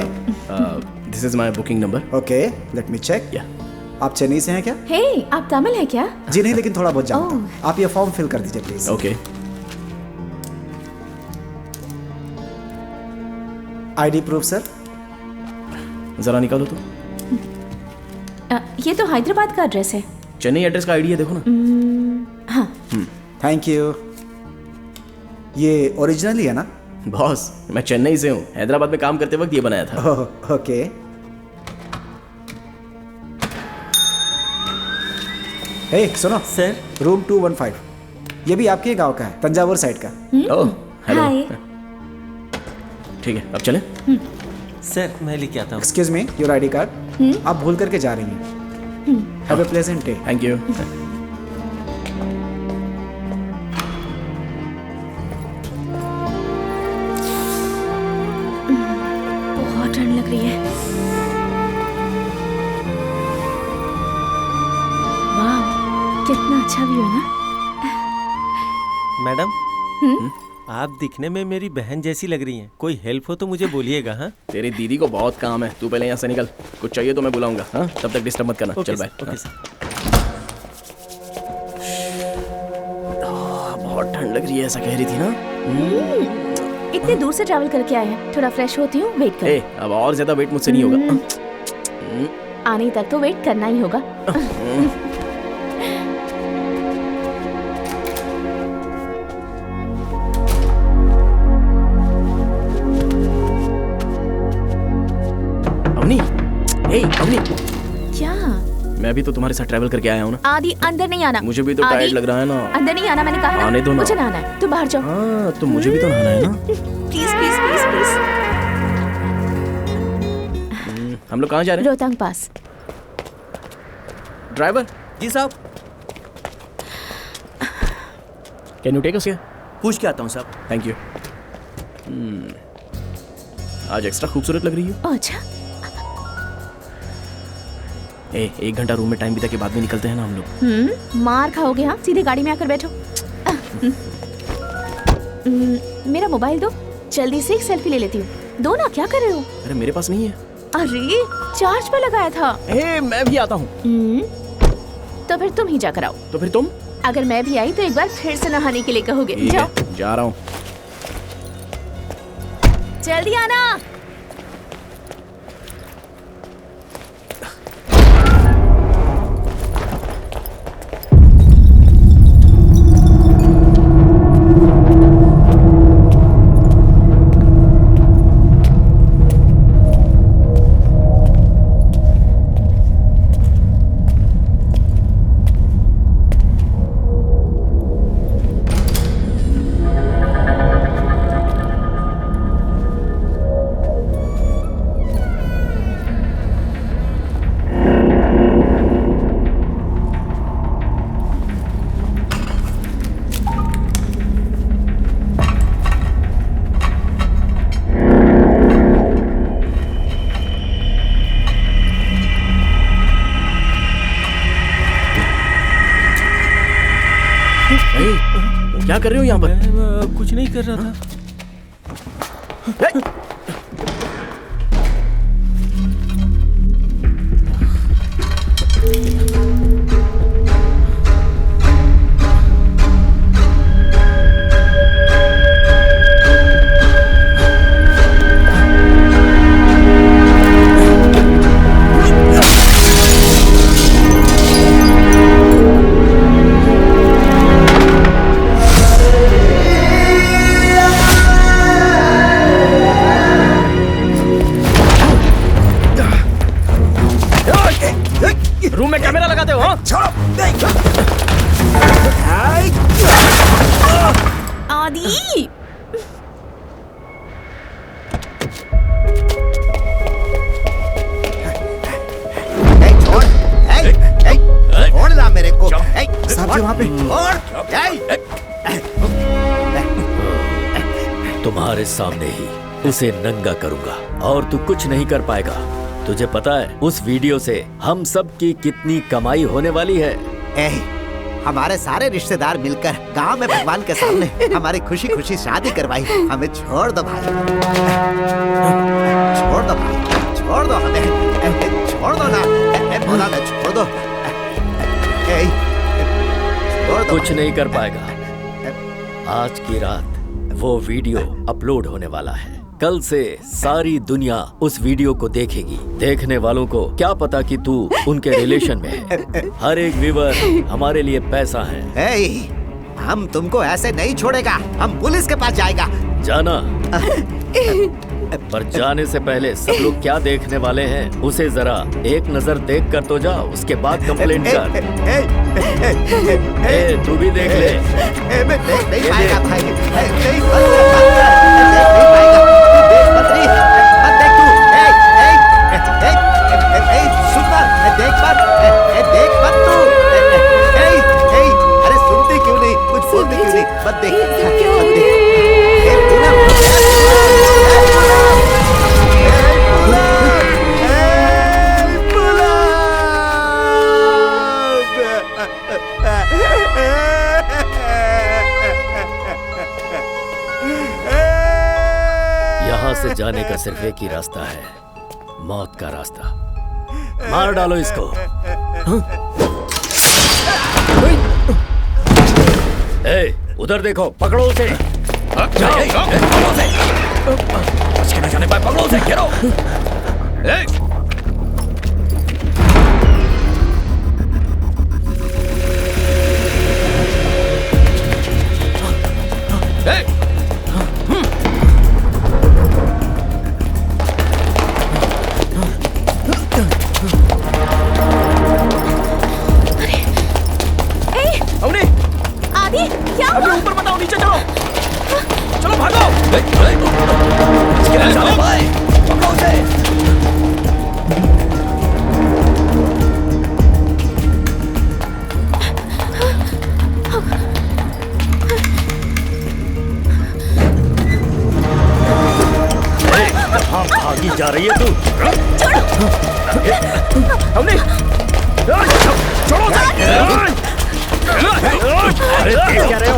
This is my booking number. Okay, let me check. Yeah. आप चेन्नई से हैं क्या? Hey, आप तमिल हैं क्या? जी नहीं, लेकिन थोड़ा बहुत जानता हूँ। आप ये फॉर्म फिल कर दीजिए please. Okay. ID proof sir. जरा निकालो तो। ये तो हैदराबाद का एड्रेस है। चेन्नई एड्रेस का आईडी है, देखो ना। हाँ। Thank you. ये ओरिजिनली है ना? बॉस, मैं चेन्नई से हूँ, हैदराबाद में काम करते वक्त ये बनाया था। ओके। हे सुनो सर, रूम 215 ये भी आपके गांव का है, तंजावुर साइड का। ओह, हेलो। हाय। ठीक है, अब चलें? सर मैं लेके आता हूँ। Excuse me, your ID card. आप भूल करके जा रही हैं। Have a pleasant day. Thank you. बहुत ठंड लग रही है। वाह, कितना अच्छा व्यू है ना। मैडम, आप दिखने में मेरी बहन जैसी लग रही हैं। कोई हेल्प हो तो मुझे बोलिएगा। हाँ, तेरी दीदी को बहुत काम है, तू पहले यहाँ से निकल। कुछ चाहिए तो मैं बुलाऊंगा। हाँ, तब तक डिस्टर्ब मत करना। चल बाय। Okay sir. बहुत ठंड लग रही है, ऐसा कह रही थी ना। इतने दूर से ट्रैवल करके आए हैं, थोड़ा फ्रेश होती हूँ, वेट कर। अब और ज्यादा वेट मुझसे नहीं होगा। आने तक तो वेट करना ही होगा। अवनी, क्या? मैं भी तो तुम्हारे साथ ट्रैवल करके आया हूँ ना। आदि अंदर नहीं आना। मुझे भी तो आदि, टायर्ड लग रहा है ना। अंदर नहीं आना मैंने कहा ना। आने दो ना। मुझे नहाना है, तुम बाहर जाओ। हाँ, तो मुझे भी तो नहाना है ना। Please please please please. हम लोग कहाँ जा रहे हैं? रोहतांग पास। ड्राइवर। जी साहब। Can you take us here? पूछ के आता हूँ साहब। Thank you. आज एक्स्ट्रा खूबसूरत लग रही हो। अच्छा। एक घंटा रूम में टाइम बिता के बाद में निकलते हैं ना हम लोग। मार खाओगे। हाँ, सीधे गाड़ी में आकर बैठो। मेरा मोबाइल दो, जल्दी से एक सेल्फी ले लेती हूँ। दो ना, क्या कर रहे हो? अरे मेरे पास नहीं है। अरे चार्ज पे लगाया था। मैं भी आता हूँ। तो फिर तुम ही जाकर आओ। तो फिर तुम? अगर मैं भी आई तो एक बार फिर से नहाने के लिए कहोगे। जाओ। जा रहा हूँ। जल्दी आना। क्या कर रहे हो यहाँ पर? मैं कुछ नहीं कर रहा था। रूम में कैमरा लगाते हो? आदि छोड़ ना मेरे को। साहब जी वहाँ पे। तुम्हारे सामने ही उसे नंगा करूंगा और तू कुछ नहीं कर पाएगा। तुझे पता है उस वीडियो से हम सब की कितनी कमाई होने वाली है? हमारे सारे रिश्तेदार मिलकर गांव में भगवान के सामने हमारी खुशी खुशी शादी करवाई। हमें छोड़ दो भाई, छोड़ दो भाई, छोड़ दो हमें, छोड़ दो ना, बोला ना छोड़ दो, छोड़ दो। कुछ नहीं कर पाएगा। आज की रात वो वीडियो अपलोड होने वाला है। कल से सारी दुनिया उस वीडियो को देखेगी। देखने वालों को क्या पता कि तू उनके रिलेशन में है। हर एक व्यूअर हमारे लिए पैसा है। हम तुमको ऐसे नहीं छोड़ेगा, हम पुलिस के पास जाएगा। जाना पर जाने से पहले सब लोग क्या देखने वाले हैं उसे जरा एक नजर देख कर तो जा, उसके बाद कंप्लेंट कर। तू भी देख ले। मैं देख नहीं पाएगा भाई, नहीं सुनना, देख मत, देख मत तू। अरे सुनती क्यों नहीं, कुछ बोलती क्यों नहीं? मत देख, यहाँ से जाने का सिर्फ एक ही रास्ता है, मौत का रास्ता। मार डालो इसको। उधर देखो, पकड़ो उसे। पकड़ो उसे। जाने पाए, पकड़ो उसे, घेरो। चलो भाई, पकड़ो उसे। कहाँ भागी जा रही है तू? हमने छोड़ो अरे देख क्या रहे हो?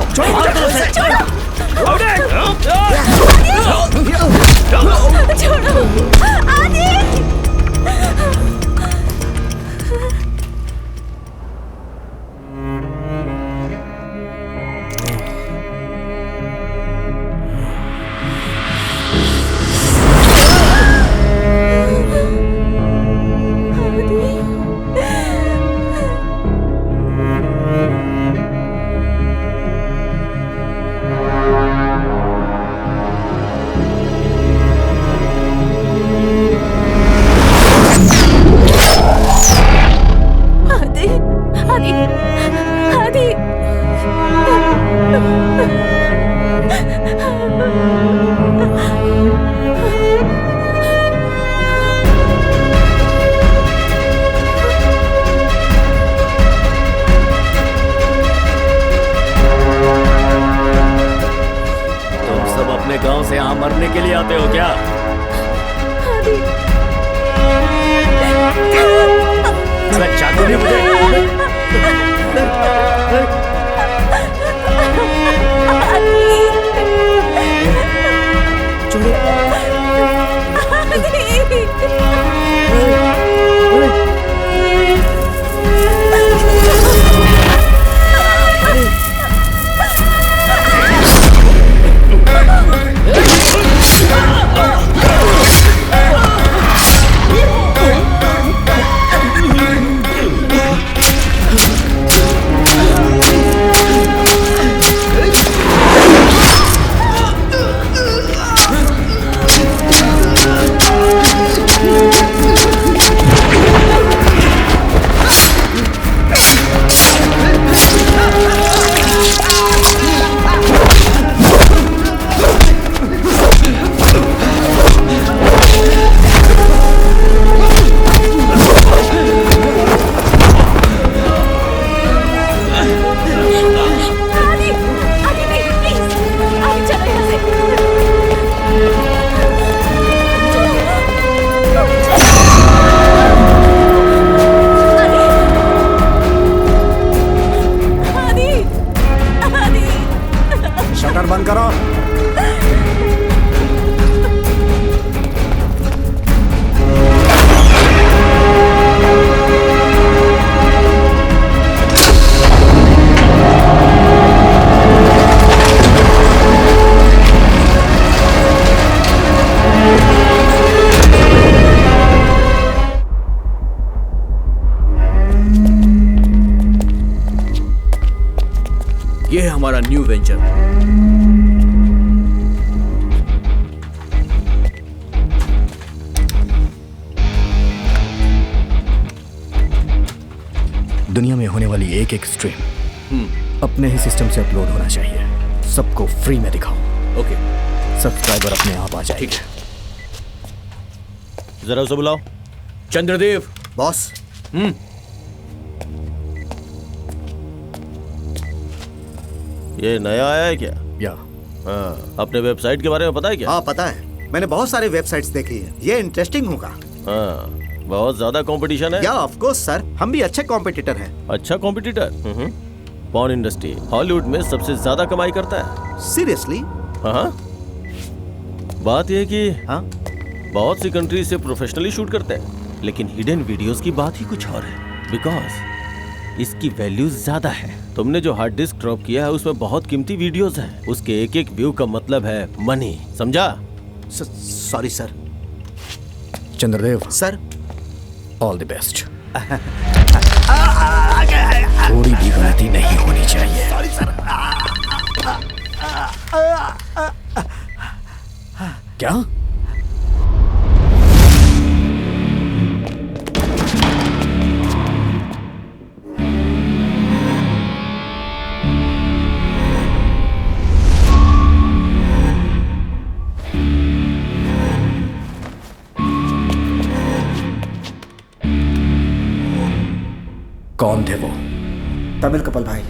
गांव से यहाँ मरने के लिए आते हो क्या? चाकू दे मुझे। शटर बंद करो। ये है हमारा न्यू वेंचर। दुनिया में होने वाली एक एक स्ट्रीम अपने ही सिस्टम से अपलोड होना चाहिए। सबको फ्री में दिखाओ। ओके। सब्सक्राइबर अपने आप आ जाएंगे। ठीक है। जरा उसे बुलाओ। चंद्रदेव। बॉस। ये नया आया है क्या? या हाँ, अपने वेबसाइट के बारे में पता है क्या? हाँ पता है, मैंने बहुत सारे वेबसाइट्स देखी है। ये इंटरेस्टिंग होगा। हाँ, बहुत ज्यादा कंपटीशन है। या ऑफ कोर्स सर, हम भी अच्छे कॉम्पिटिटर हैं। अच्छा कॉम्पिटिटर? पॉर्न इंडस्ट्री हॉलीवुड में सबसे ज्यादा कमाई करता है। सीरियसली? हाँ। बात यह है कि हाँ, बहुत सी कंट्री से प्रोफेशनली शूट करते हैं, लेकिन हिडन वीडियोस की बात ही कुछ और है। बिकॉज इसकी वैल्यू ज्यादा है। तुमने जो हार्ड डिस्क ड्रॉप किया है उसमें बहुत कीमती वीडियोस हैं। उसके एक एक व्यू का मतलब है मनी, समझा? Sorry sir. Chandradev sir, all the best. थोड़ी भी गलती नहीं होनी चाहिए। Sorry sir. क्या? कौन थे वो? तमिल कपल भाई।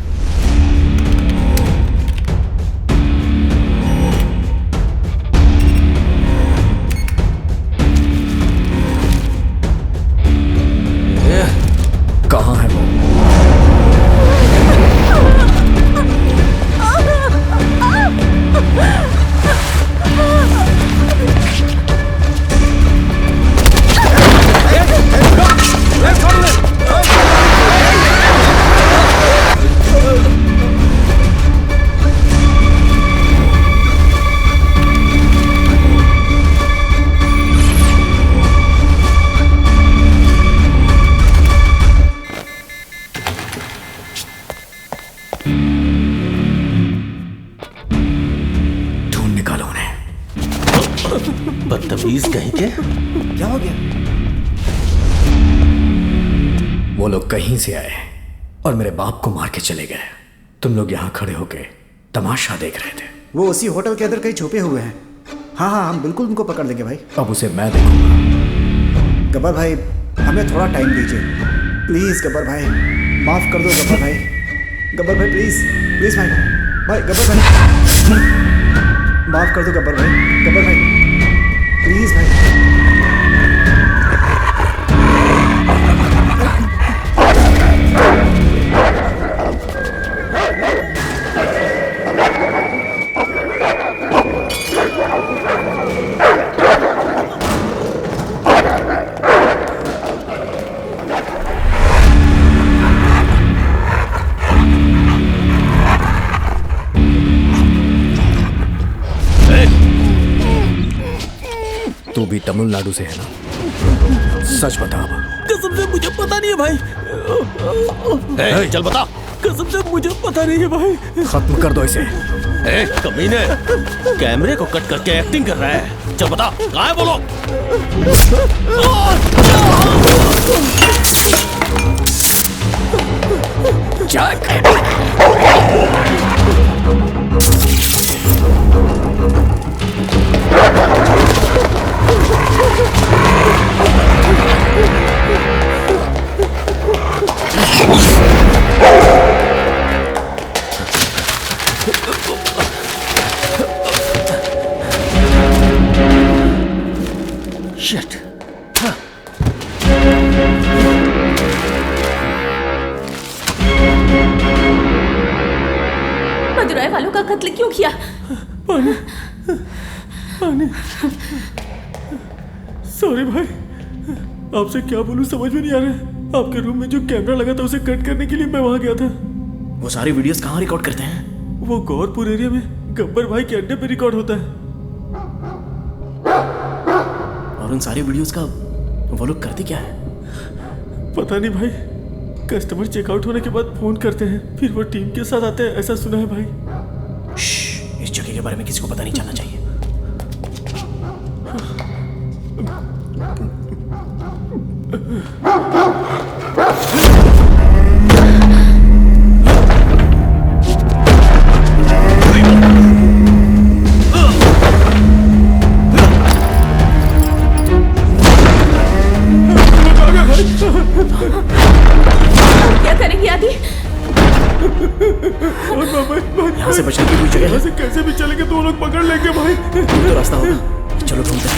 कहाँ है वो? बदतमीज कहीं के। क्या हो गया? वो लोग कहीं से आए और मेरे बाप को मार के चले गए। तुम लोग यहाँ खड़े होके तमाशा देख रहे थे। वो उसी होटल के अंदर कहीं छुपे हुए हैं। हाँ हाँ, हम बिल्कुल उनको पकड़ लेंगे भाई। अब उसे मैं देखूंगा। गब्बर भाई, हमें थोड़ा टाइम दीजिए प्लीज। गब्बर भाई माफ कर दो। गब्बर भाई, गब्बर भाई प्लीज प्लीज भाई, भाई गब्बर भाई माफ कर दो। गब्बर भाई, गब्बर भाई प्लीज भाई। तू भी तमिलनाडु से है ना? सच बता। कसम से मुझे पता नहीं है भाई। चल बता। कसम से मुझे पता नहीं है भाई। खत्म कर दो इसे। कमीने, कैमरे को कट करके एक्टिंग कर रहा है। चल बता, कहाँ है वो लोग? Shit. मदुराई वालों का कत्ल क्यों किया? पानी, पानी। सॉरी भाई, आपसे क्या बोलूं समझ में नहीं आ रहा। आपके रूम में जो कैमरा लगा था उसे कट करने के लिए मैं वहां गया था। वो सारी वीडियोस कहाँ रिकॉर्ड करते हैं? वो गौरपुर एरिया में गब्बर भाई के अड्डे पे रिकॉर्ड होता है। और उन सारी वीडियोस का वो लोग करते क्या है? पता नहीं भाई। कस्टमर चेकआउट होने के बाद फोन करते हैं, फिर वो टीम के साथ आते हैं, ऐसा सुना है भाई। इस जगह के बारे में किसी को पता नहीं चलना चाहिए। क्या करेंगे आदि? यहाँ से बचने की कोई जगह है? यहाँ से कैसे भी चलेंगे तो वो लोग पकड़ लेंगे भाई। तो रास्ता होगा, चलो ढूंढते हैं।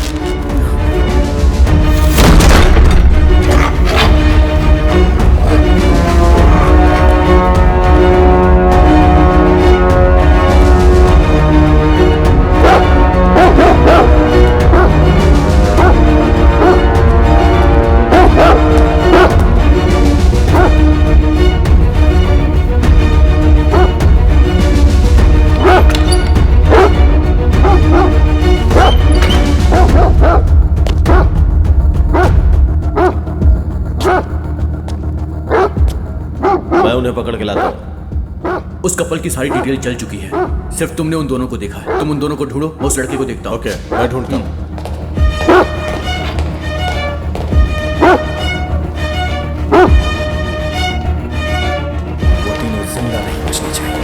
मैं उन्हें पकड़ के लाता हूँ। उस कपल की सारी डिटेल चल चुकी है, सिर्फ तुमने उन दोनों को देखा है। तुम उन दोनों को ढूंढो, मैं उस लड़के को देखता हूँ। ओके, मैं ढूंढता हूँ। वो तीनों जिंदा नहीं बचने चाहिए।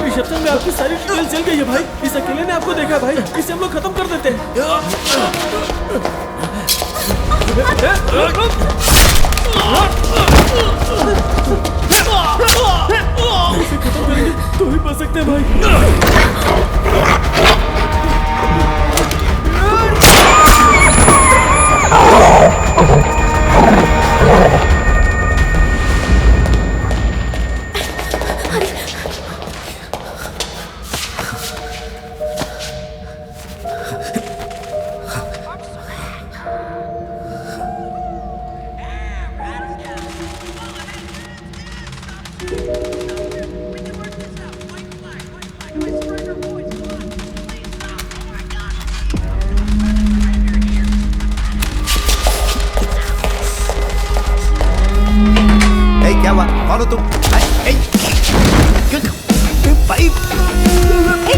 रिसेप्शन में आपकी सारी डिटेल चल गई है भाई। इस अकेले ने आपको देखा भाई। इसे हम लोग खत्म कर देते हैं। इसे खत्म करेंगे तो ही बच सकते हैं भाई। क्या हुआ? कौन हो तुम? भाई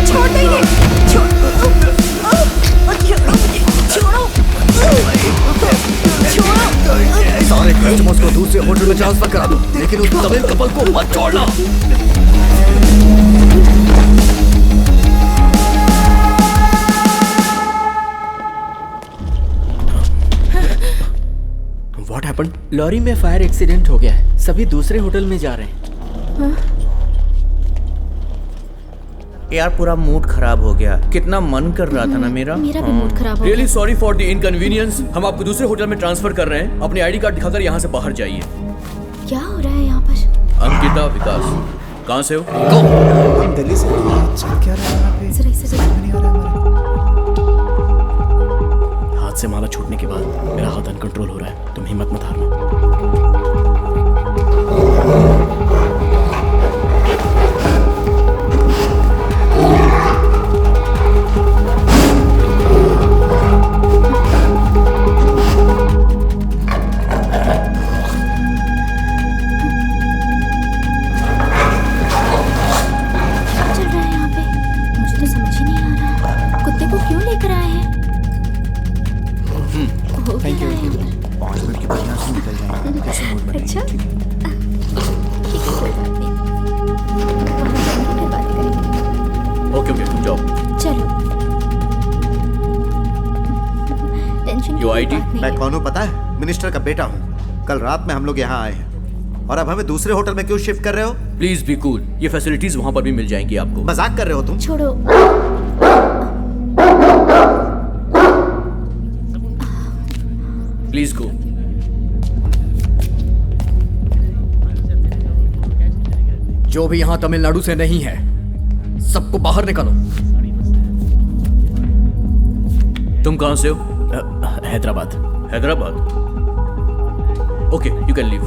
छोड़ दे इन्हें। सारे कस्टमर्स को दूसरे होटल में ट्रांसफर करा दो, लेकिन उस तमिल कपल को मत छोड़ना। What happened? लॉरी में फायर एक्सीडेंट हो गया है। सभी दूसरे होटल में जा रहे हैं। यार पूरा मूड खराब हो गया। कितना मन कर रहा था ना मेरा भी मूड खराब हो really sorry for the inconvenience. हम आपको दूसरे होटल में ट्रांसफर कर रहे हैं। अपनी आईडी कार्ड दिखाकर यहाँ से बाहर जाइए। क्या हो रहा है यहाँ पर? अंकिता विकास, कहाँ से हो? हम दिल्ली से। चल क्या रहा है यहाँ पे? नहीं आ रहा हमारा। हाथ से माला छूटने के बाद मेरा हाथ अनकंट्रोल हो रहा है। तुम हिम्मत मत हारना। मैं कौन हूँ पता है? मिनिस्टर का बेटा हूँ। कल रात में हम लोग यहाँ आए हैं और अब हमें दूसरे होटल में क्यों शिफ्ट कर रहे हो? Please be cool. ये फैसिलिटीज वहाँ पर भी मिल जाएंगी आपको। मजाक कर रहे हो तुम? छोड़ो। Please go. जो भी यहाँ तमिलनाडु से नहीं है, सबको बाहर निकालो। तुम कहाँ से हो? Hyderabad. Hyderabad? Okay, you can leave.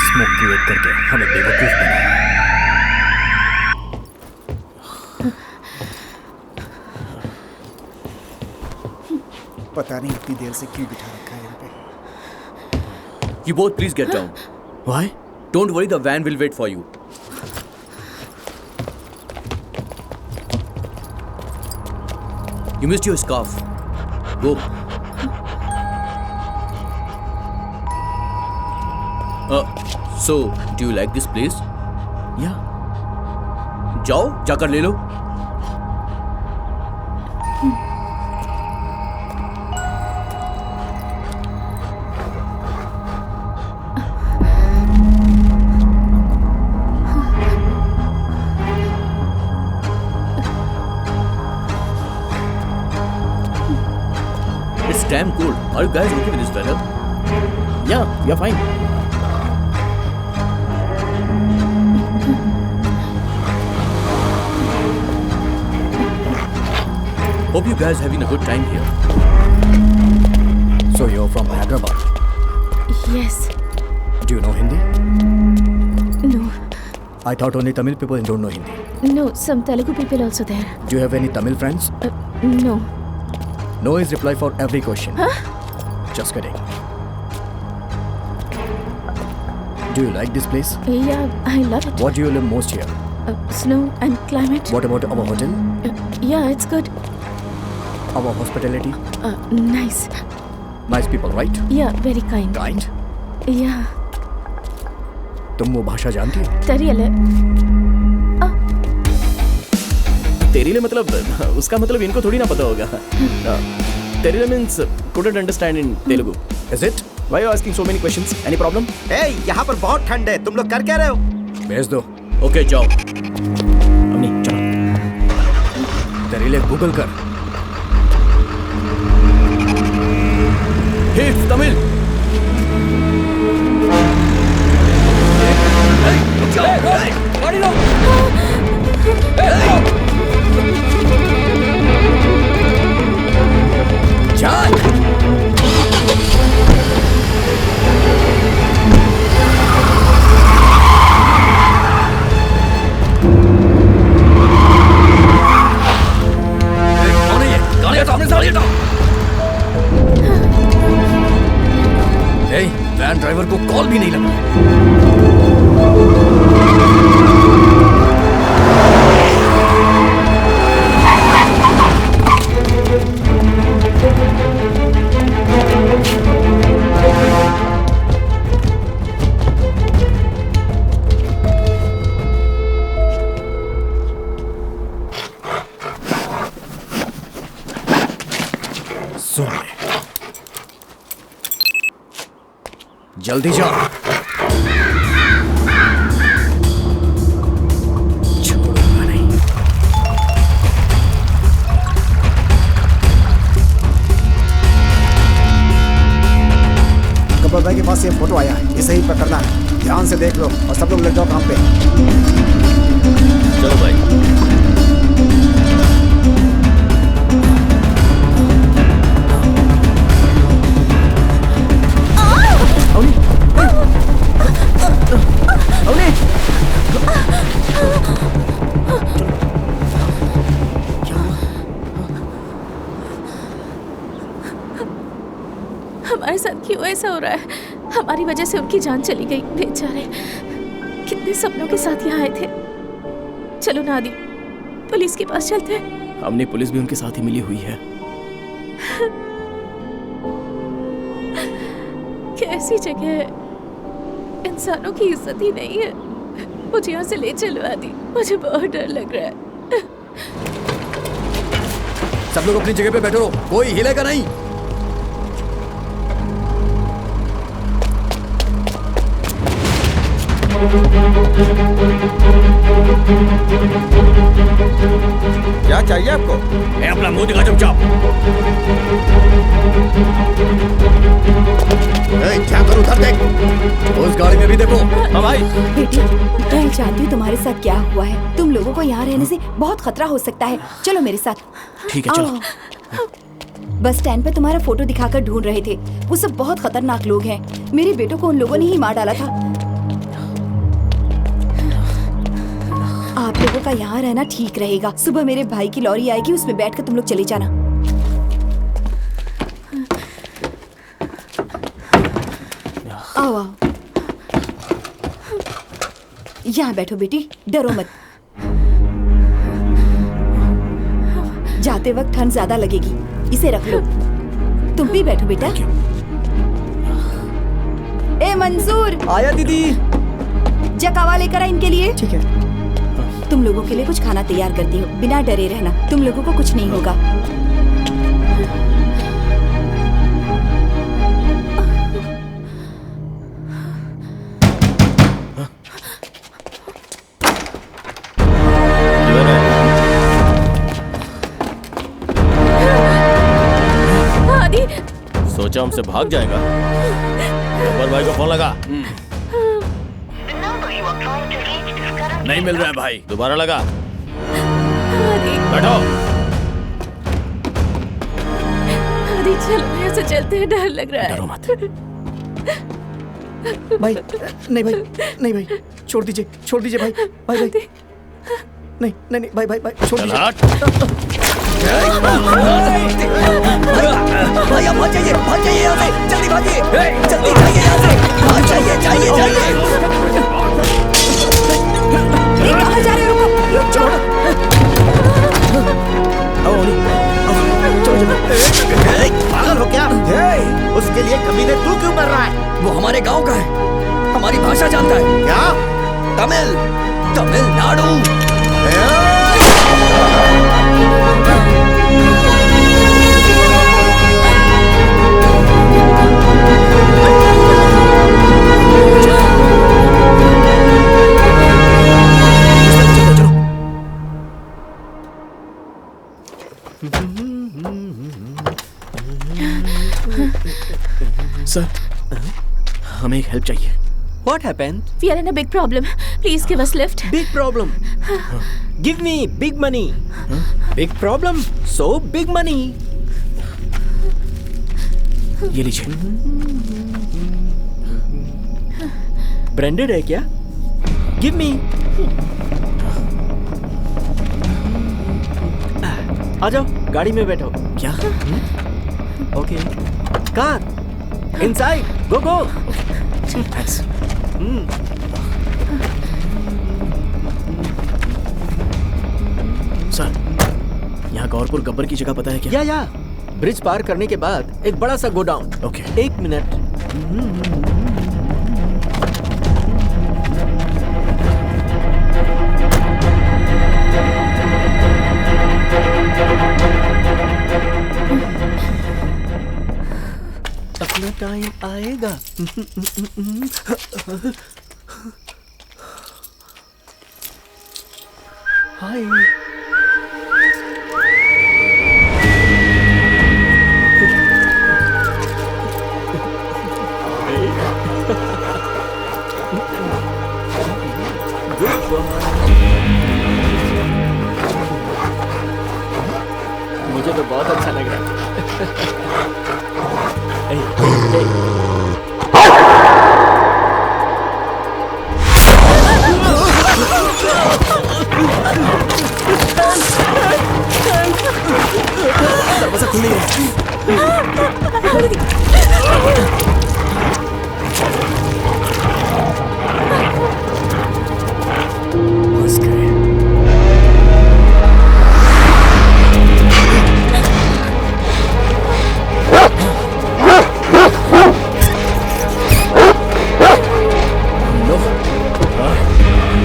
Smoke create करके हमें बेवकूफ बनाया। पता नहीं इतनी देर से क्यों बिठा रखा है यहाँ पे। You both please get down. Why? Don't worry, the van will wait for you. You missed your scarf. Go. So, do you like this place? Yeah. जाओ, जाकर ले लो। It's damn cold. Are you guys okay with this weather? Yeah, we are fine. Hope you guys having a good time here. So you're from Hyderabad. Yes. Do you know Hindi? No. I thought only Tamil people don't know Hindi. No, some Telugu people also there. Do you have any Tamil friends? No. No is reply for every question. Huh? Just kidding. Do you like this place? Yeah, I love it. What do you love most here? Snow and climate. What about our hotel? Yeah, it's good. Our hospitality? Nice. Nice people, right? Yeah, very kind. Kind? Yeah. तुम वो भाषा जानती हो? तेरियले. तेरिले मतलब उसका मतलब इनको थोड़ी ना पता होगा. तेरिले means couldn't understand in Telugu. Is it? Why are you asking so many questions? Any problem? Hey, यहाँ पर बहुत ठंड है. तुम लोग कर क्या रहे हो? भेज दो. Okay, जाओ. अम्मी, चलो. तेरिले गूगल कर. Hey, Tamil. गाड़ी लो। चल। वैन ड्राइवर को कॉल भी नहीं लगा. सुन ले. जल्दी जाओ. छोड़ूंगा नहीं. गब्बर भाई के पास ये फोटो आया है. इसे ही पकड़ना है. ध्यान से देख लो और सब लोग लग जाओ काम पे. चलो भाई. हमारे साथ क्यों ऐसा हो रहा है? हमारी वजह से उनकी जान चली गई. बेचारे कितने सपनों के साथ यहाँ आए थे. चलो ना आदि, पुलिस के पास चलते हैं. हमने पुलिस भी उनके साथ ही मिली हुई है. कैसी जगह है, इंसानों की इज्जत ही नहीं है. मुझे यहाँ से ले चलो आदि, मुझे बहुत डर लग रहा है. सब लोग अपनी जगह पे बैठो रहो, कोई हिलेगा नहीं. क्या चाहिए आपको? अपना मुंह दिखा चुपचाप. क्या करूं? उधर देख. उस गाड़ी में भी देखो. हाँ भाई. बेटी, मैं जानती हूँ तुम्हारे साथ क्या हुआ है. तुम लोगों को यहाँ रहने से बहुत खतरा हो सकता है. चलो मेरे साथ. ठीक है, चलो. बस स्टैंड पे तुम्हारा फोटो दिखाकर ढूंढ रहे थे. वो सब बहुत खतरनाक लोग हैं. मेरे बेटों को उन लोगों ने ही मार डाला था. आप लोगों का यहाँ रहना ठीक रहेगा. सुबह मेरे भाई की लॉरी आएगी, उसमें बैठकर तुम लोग चले जाना. आओ आओ, यहाँ बैठो बेटी, डरो मत. जाते वक्त ठंड ज्यादा लगेगी, इसे रख लो. तुम भी बैठो बेटा. ए मंसूर, आया दीदी. जकावा लेकर आ इनके लिए. ठीक है. तुम लोगों के लिए कुछ खाना तैयार करती हूँ. बिना डरे रहना, तुम लोगों को कुछ नहीं होगा. सोचा हमसे भाग जाएगा. गब्बर भाई को फोन लगा. नहीं मिल रहा है भाई. दोबारा लगा. बैठो. आदि चलो यहाँ से चलते हैं, डर लग रहा है। डरो मत। भाई नहीं भाई, नहीं भाई, छोड़ दीजिए, छोड़ दीजिए भाई, भाई भाई, नहीं नहीं नहीं भाई भाई भाई, छोड़ दीजिए। भैया भाग जाइए यहाँ से, जल्दी भागिए, जल्दी जाइए यहाँ से, भाग जाइए, जाइए जाइए। कहाँ जा रहे हो? रुक जाओ। पागल हो क्या? उसके लिए कमीने तू क्यों मर रहा है? वो हमारे गांव का है, हमारी भाषा जानता है। क्या? तमिलनाडु। सर, हमें एक हेल्प चाहिए। What happened? We are in a big problem. Please give us lift. Big problem. Give me big money. Big problem. So big money. ये लीजिए। Branded है क्या? Give me. आ जाओ, गाड़ी में बैठो। क्या? Okay. Car. Inside. Go go. Thanks. Sir, यहाँ गौरपुर गब्बर की जगह पता है क्या? या ब्रिज पार करने के बाद एक बड़ा सा गोडाउन। ओके। 1 मिनट। अपना टाइम आएगा। हाय। मुझे तो बहुत अच्छा लग रहा है। दरवाजा खुल नहीं रहा। बस गए।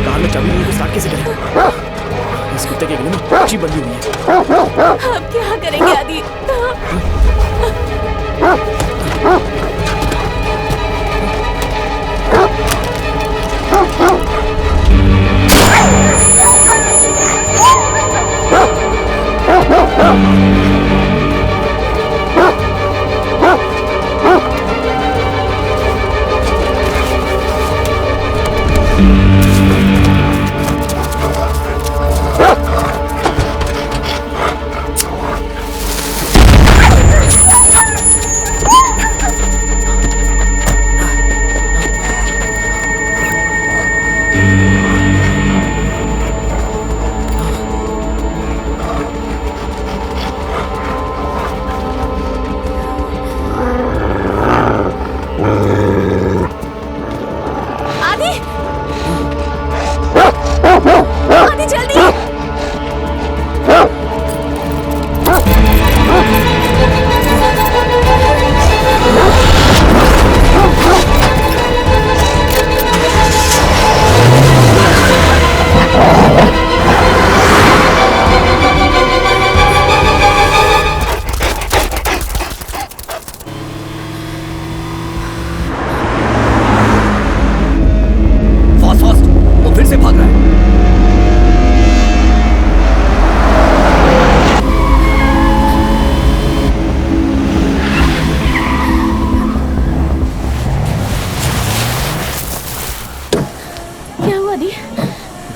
कार में चाबी नहीं तो स्टार्ट कैसे करें? इस कुत्ते के गले में अच्छी बंदी हुई है। अब क्या करेंगे आदि?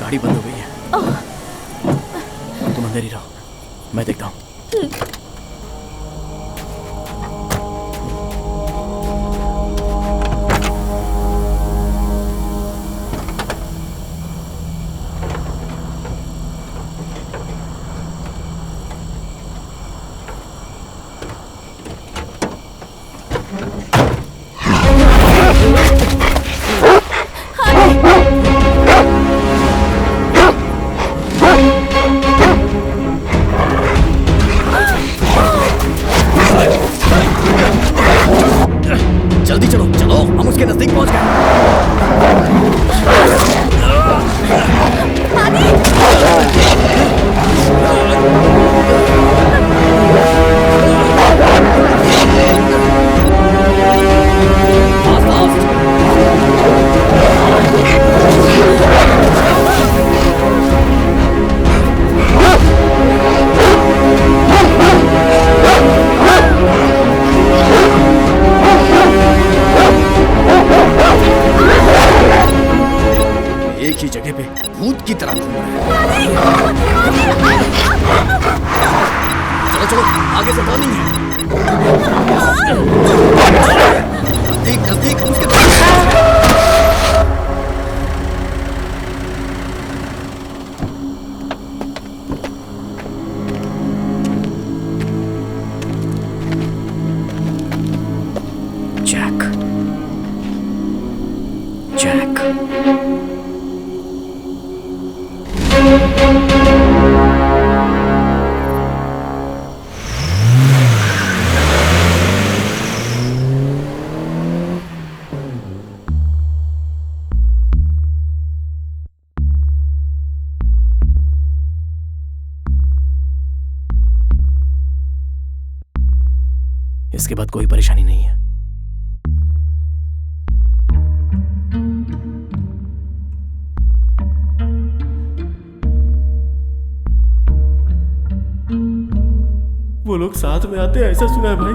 गाड़ी बंद हो गई है। तुम अंदर ही रहो, मैं देखता हूँ। ही जगह पे भूत की तरह घूम रहे हैं। चलो चलो, आगे से टर्निंग है। नजदीक नजदीक, उसके जैक, जैक। इसके बाद कोई परेशानी नहीं है। वो लोग साथ में आते हैं, ऐसा सुना है भाई।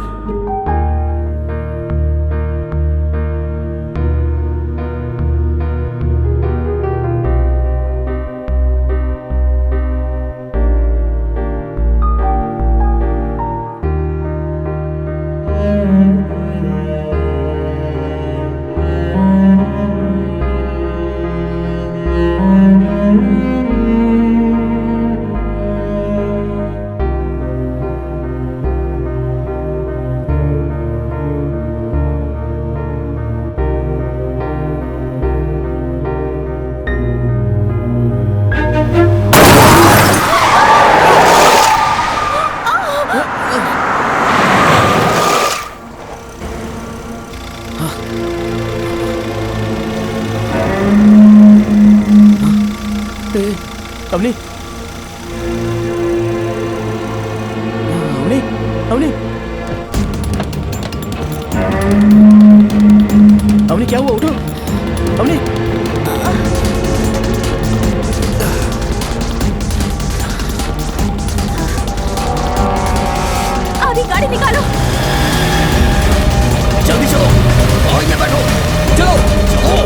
अवनी, अवनी, अवनी, अवनी, क्या हुआ? उठो, अवनी। आदि, गाड़ी निकालो। जल्दी चलो, गाड़ी में बैठो, चलो चलो।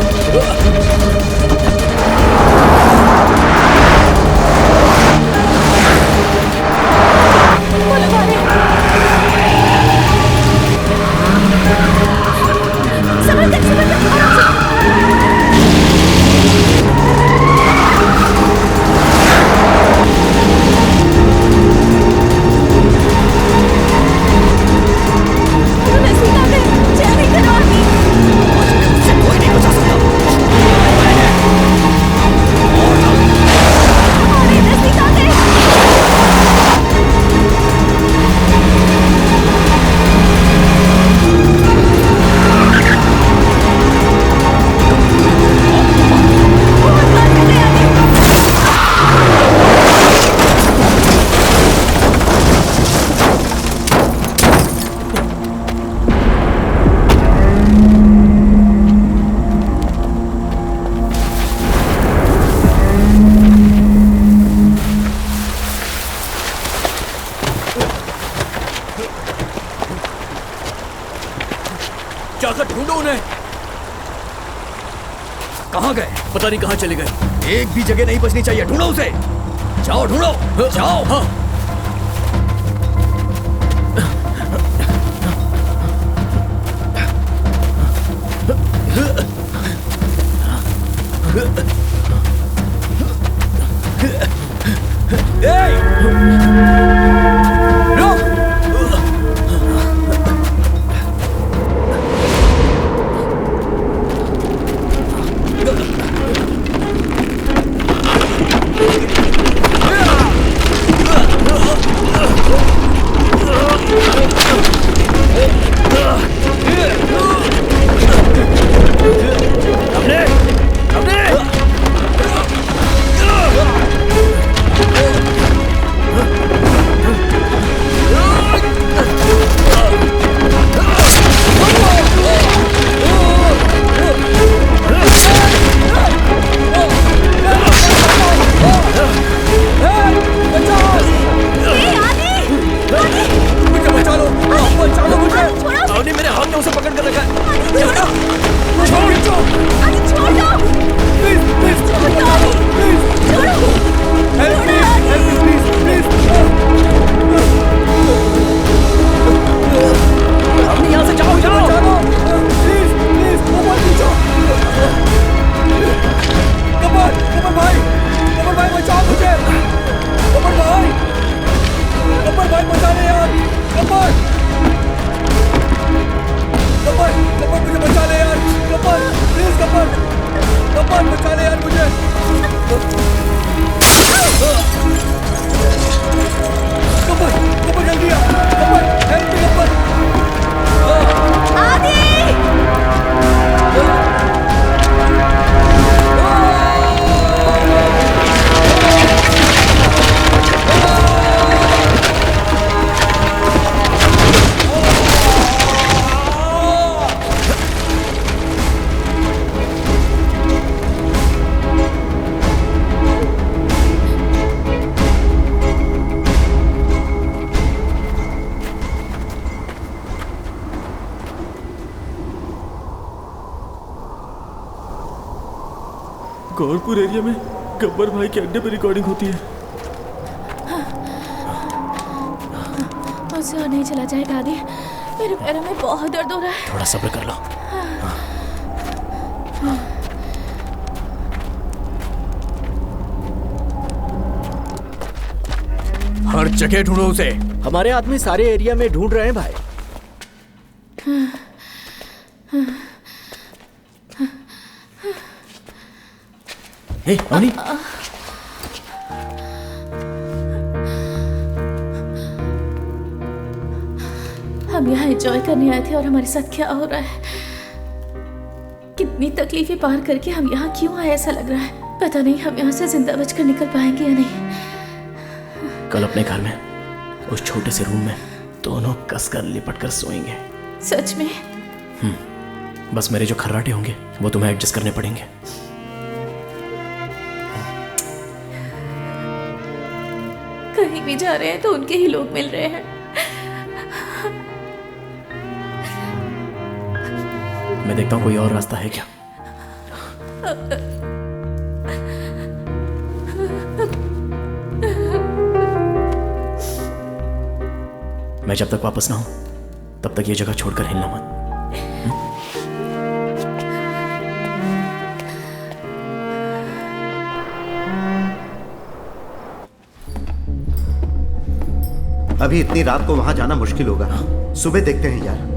जाकर ढूंढो उन्हें। कहाँ गए? पता नहीं कहाँ चले गए। एक भी जगह नहीं बचनी चाहिए, ढूंढो उसे। जाओ ढूंढो, जाओ। हाँ। गौरपुर एरिया में गब्बर भाई के अड्डे पे रिकॉर्डिंग होती है। मुझसे और नहीं चला जाएगा आदि, मेरे पैरों में बहुत दर्द हो रहा है। थोड़ा सब्र कर लो। हर जगह ढूंढो उसे। हमारे आदमी सारे एरिया में ढूंढ रहे हैं भाई। हे अवनी, हम यहाँ एंजॉय करने आए थे और हमारे साथ क्या हो रहा है? कितनी तकलीफें पार करके हम यहाँ क्यों आए ऐसा लग रहा है। पता नहीं हम यहाँ से जिंदा बचकर निकल पाएंगे या नहीं। कल अपने घर में उस छोटे से रूम में दोनों कसकर लिपट कर सोएंगे। सच में? बस मेरे जो खर्राटे होंगे वो तुम्हें एडजस्ट करने पड़ेंगे। कहीं भी जा रहे हैं तो उनके ही लोग मिल रहे हैं। मैं देखता हूँ कोई और रास्ता है क्या। मैं जब तक वापस ना हूं तब तक ये जगह छोड़कर हिलना मत। अभी इतनी रात को वहां जाना मुश्किल होगा। सुबह देखते हैं यार।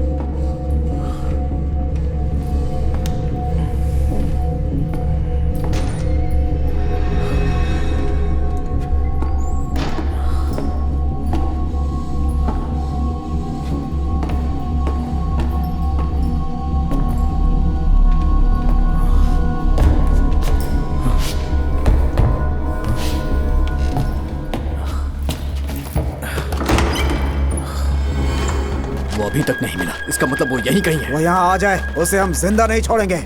अभी तक नहीं मिला, इसका मतलब वो यहीं कहीं है। वो यहाँ आ जाए, उसे हम जिंदा नहीं छोड़ेंगे।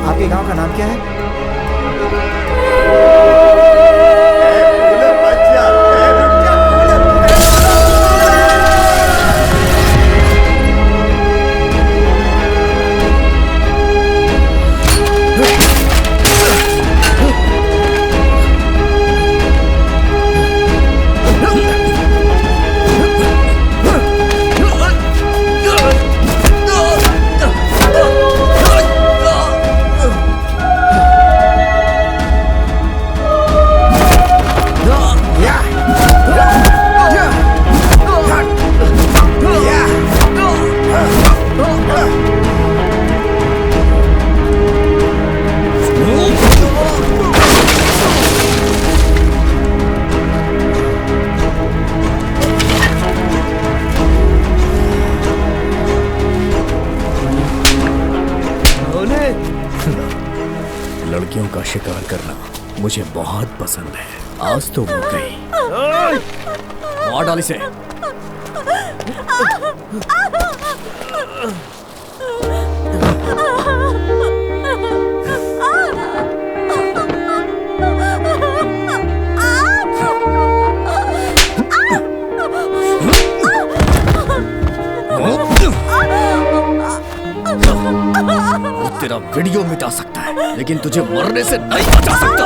आपके गांव का नाम क्या है? लड़कियों का शिकार करना मुझे बहुत पसंद है। आज तो वो गई। मार डाल इसे। वो तेरा वीडियो मिटा सकता है, लेकिन तुझे मरने से नहीं बचा सकता।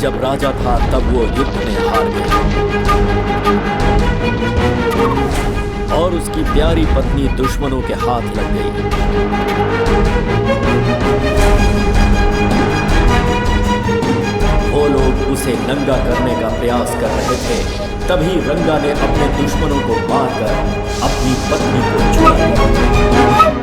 जब राजा था तब वो युद्ध में हार गया और उसकी प्यारी पत्नी दुश्मनों के हाथ लग गई। वो लोग उसे नंगा करने का प्रयास कर रहे थे, तभी रंगा ने अपने दुश्मनों को मारकर अपनी पत्नी को छुड़ा लिया।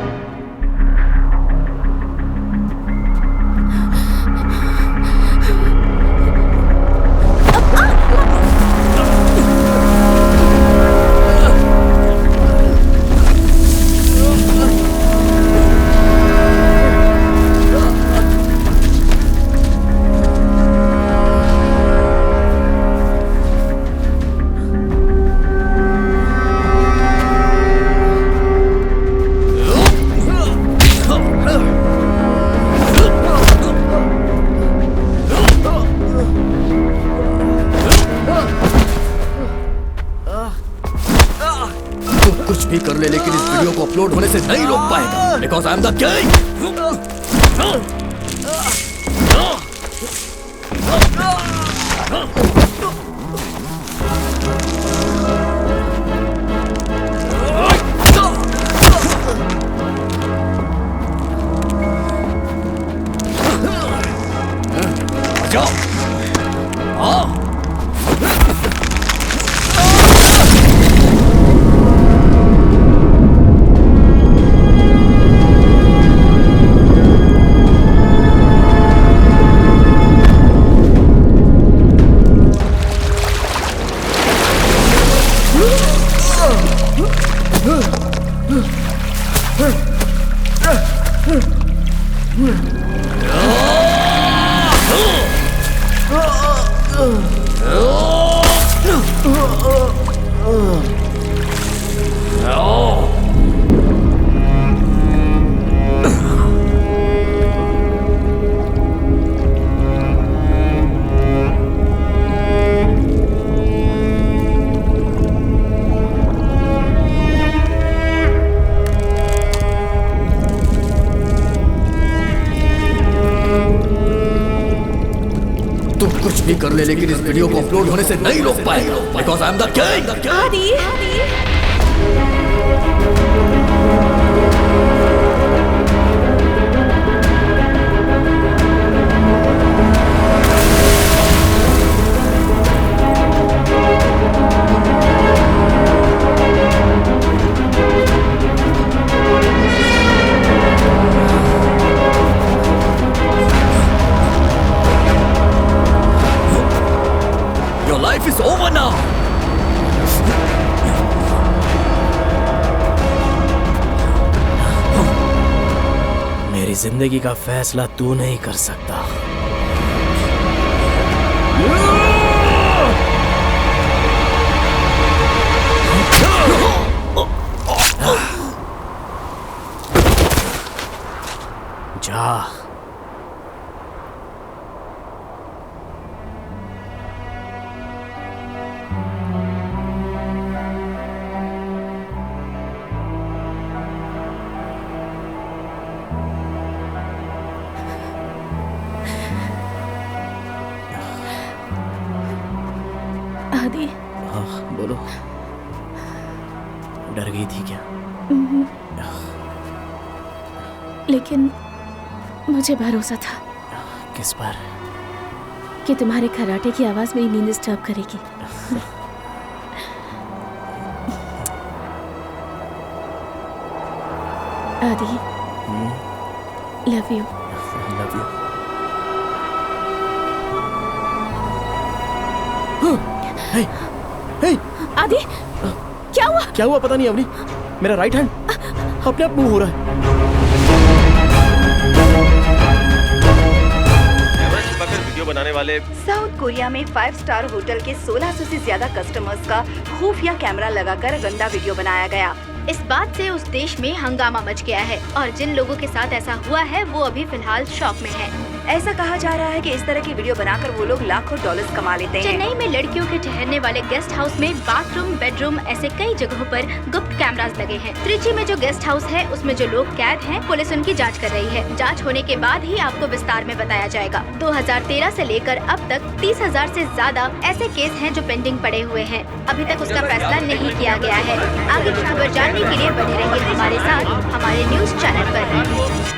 कुछ भी कर ले लेकिन इस वीडियो को अपलोड होने से नहीं रोक पाएगा, because I am the king. जाओ कुछ भी कर ले लेकिन इस वीडियो को अपलोड होने से नहीं रोक पाएगा, because I am the king. आदि Life is over now. मेरी जिंदगी का फैसला तू नहीं कर सकता। जा आदि। हाँ बोलो, डर गई थी क्या? लेकिन मुझे भरोसा था। किस पर? कि तुम्हारे खर्राटे की आवाज मेरी नींद डिस्टर्ब करेगी। Adi, love you. Love you. Hey, hey. Adi, क्या हुआ? क्या हुआ पता नहीं अवनी, मेरा राइट हैंड अपने आप मूव हो रहा है। वीडियो बनाने वाले साउथ कोरिया में 5 स्टार होटल के 1600 से ज्यादा कस्टमर्स का खुफिया कैमरा लगाकर गंदा वीडियो बनाया गया। इस बात से उस देश में हंगामा मच गया है और जिन लोगों के साथ ऐसा हुआ है वो अभी फिलहाल शॉक में है। ऐसा कहा जा रहा है कि इस तरह की वीडियो बनाकर वो लोग लाखों डॉलर्स कमा लेते हैं। चेन्नई में लड़कियों के ठहरने वाले गेस्ट हाउस में बाथरूम, बेडरूम ऐसे कई जगहों पर गुप्त कैमरास लगे हैं। त्रिची में जो गेस्ट हाउस है उसमें जो लोग कैद हैं, पुलिस उनकी जांच कर रही है। जांच होने के बाद ही आपको विस्तार में बताया जाएगा। 2013 से लेकर अब तक 30,000 से ज्यादा ऐसे केस हैं जो पेंडिंग पड़े हुए हैं। अभी तक उसका फैसला नहीं किया गया है। आगे की खबर जानने के लिए बने रहिए हमारे साथ हमारे न्यूज चैनल पर।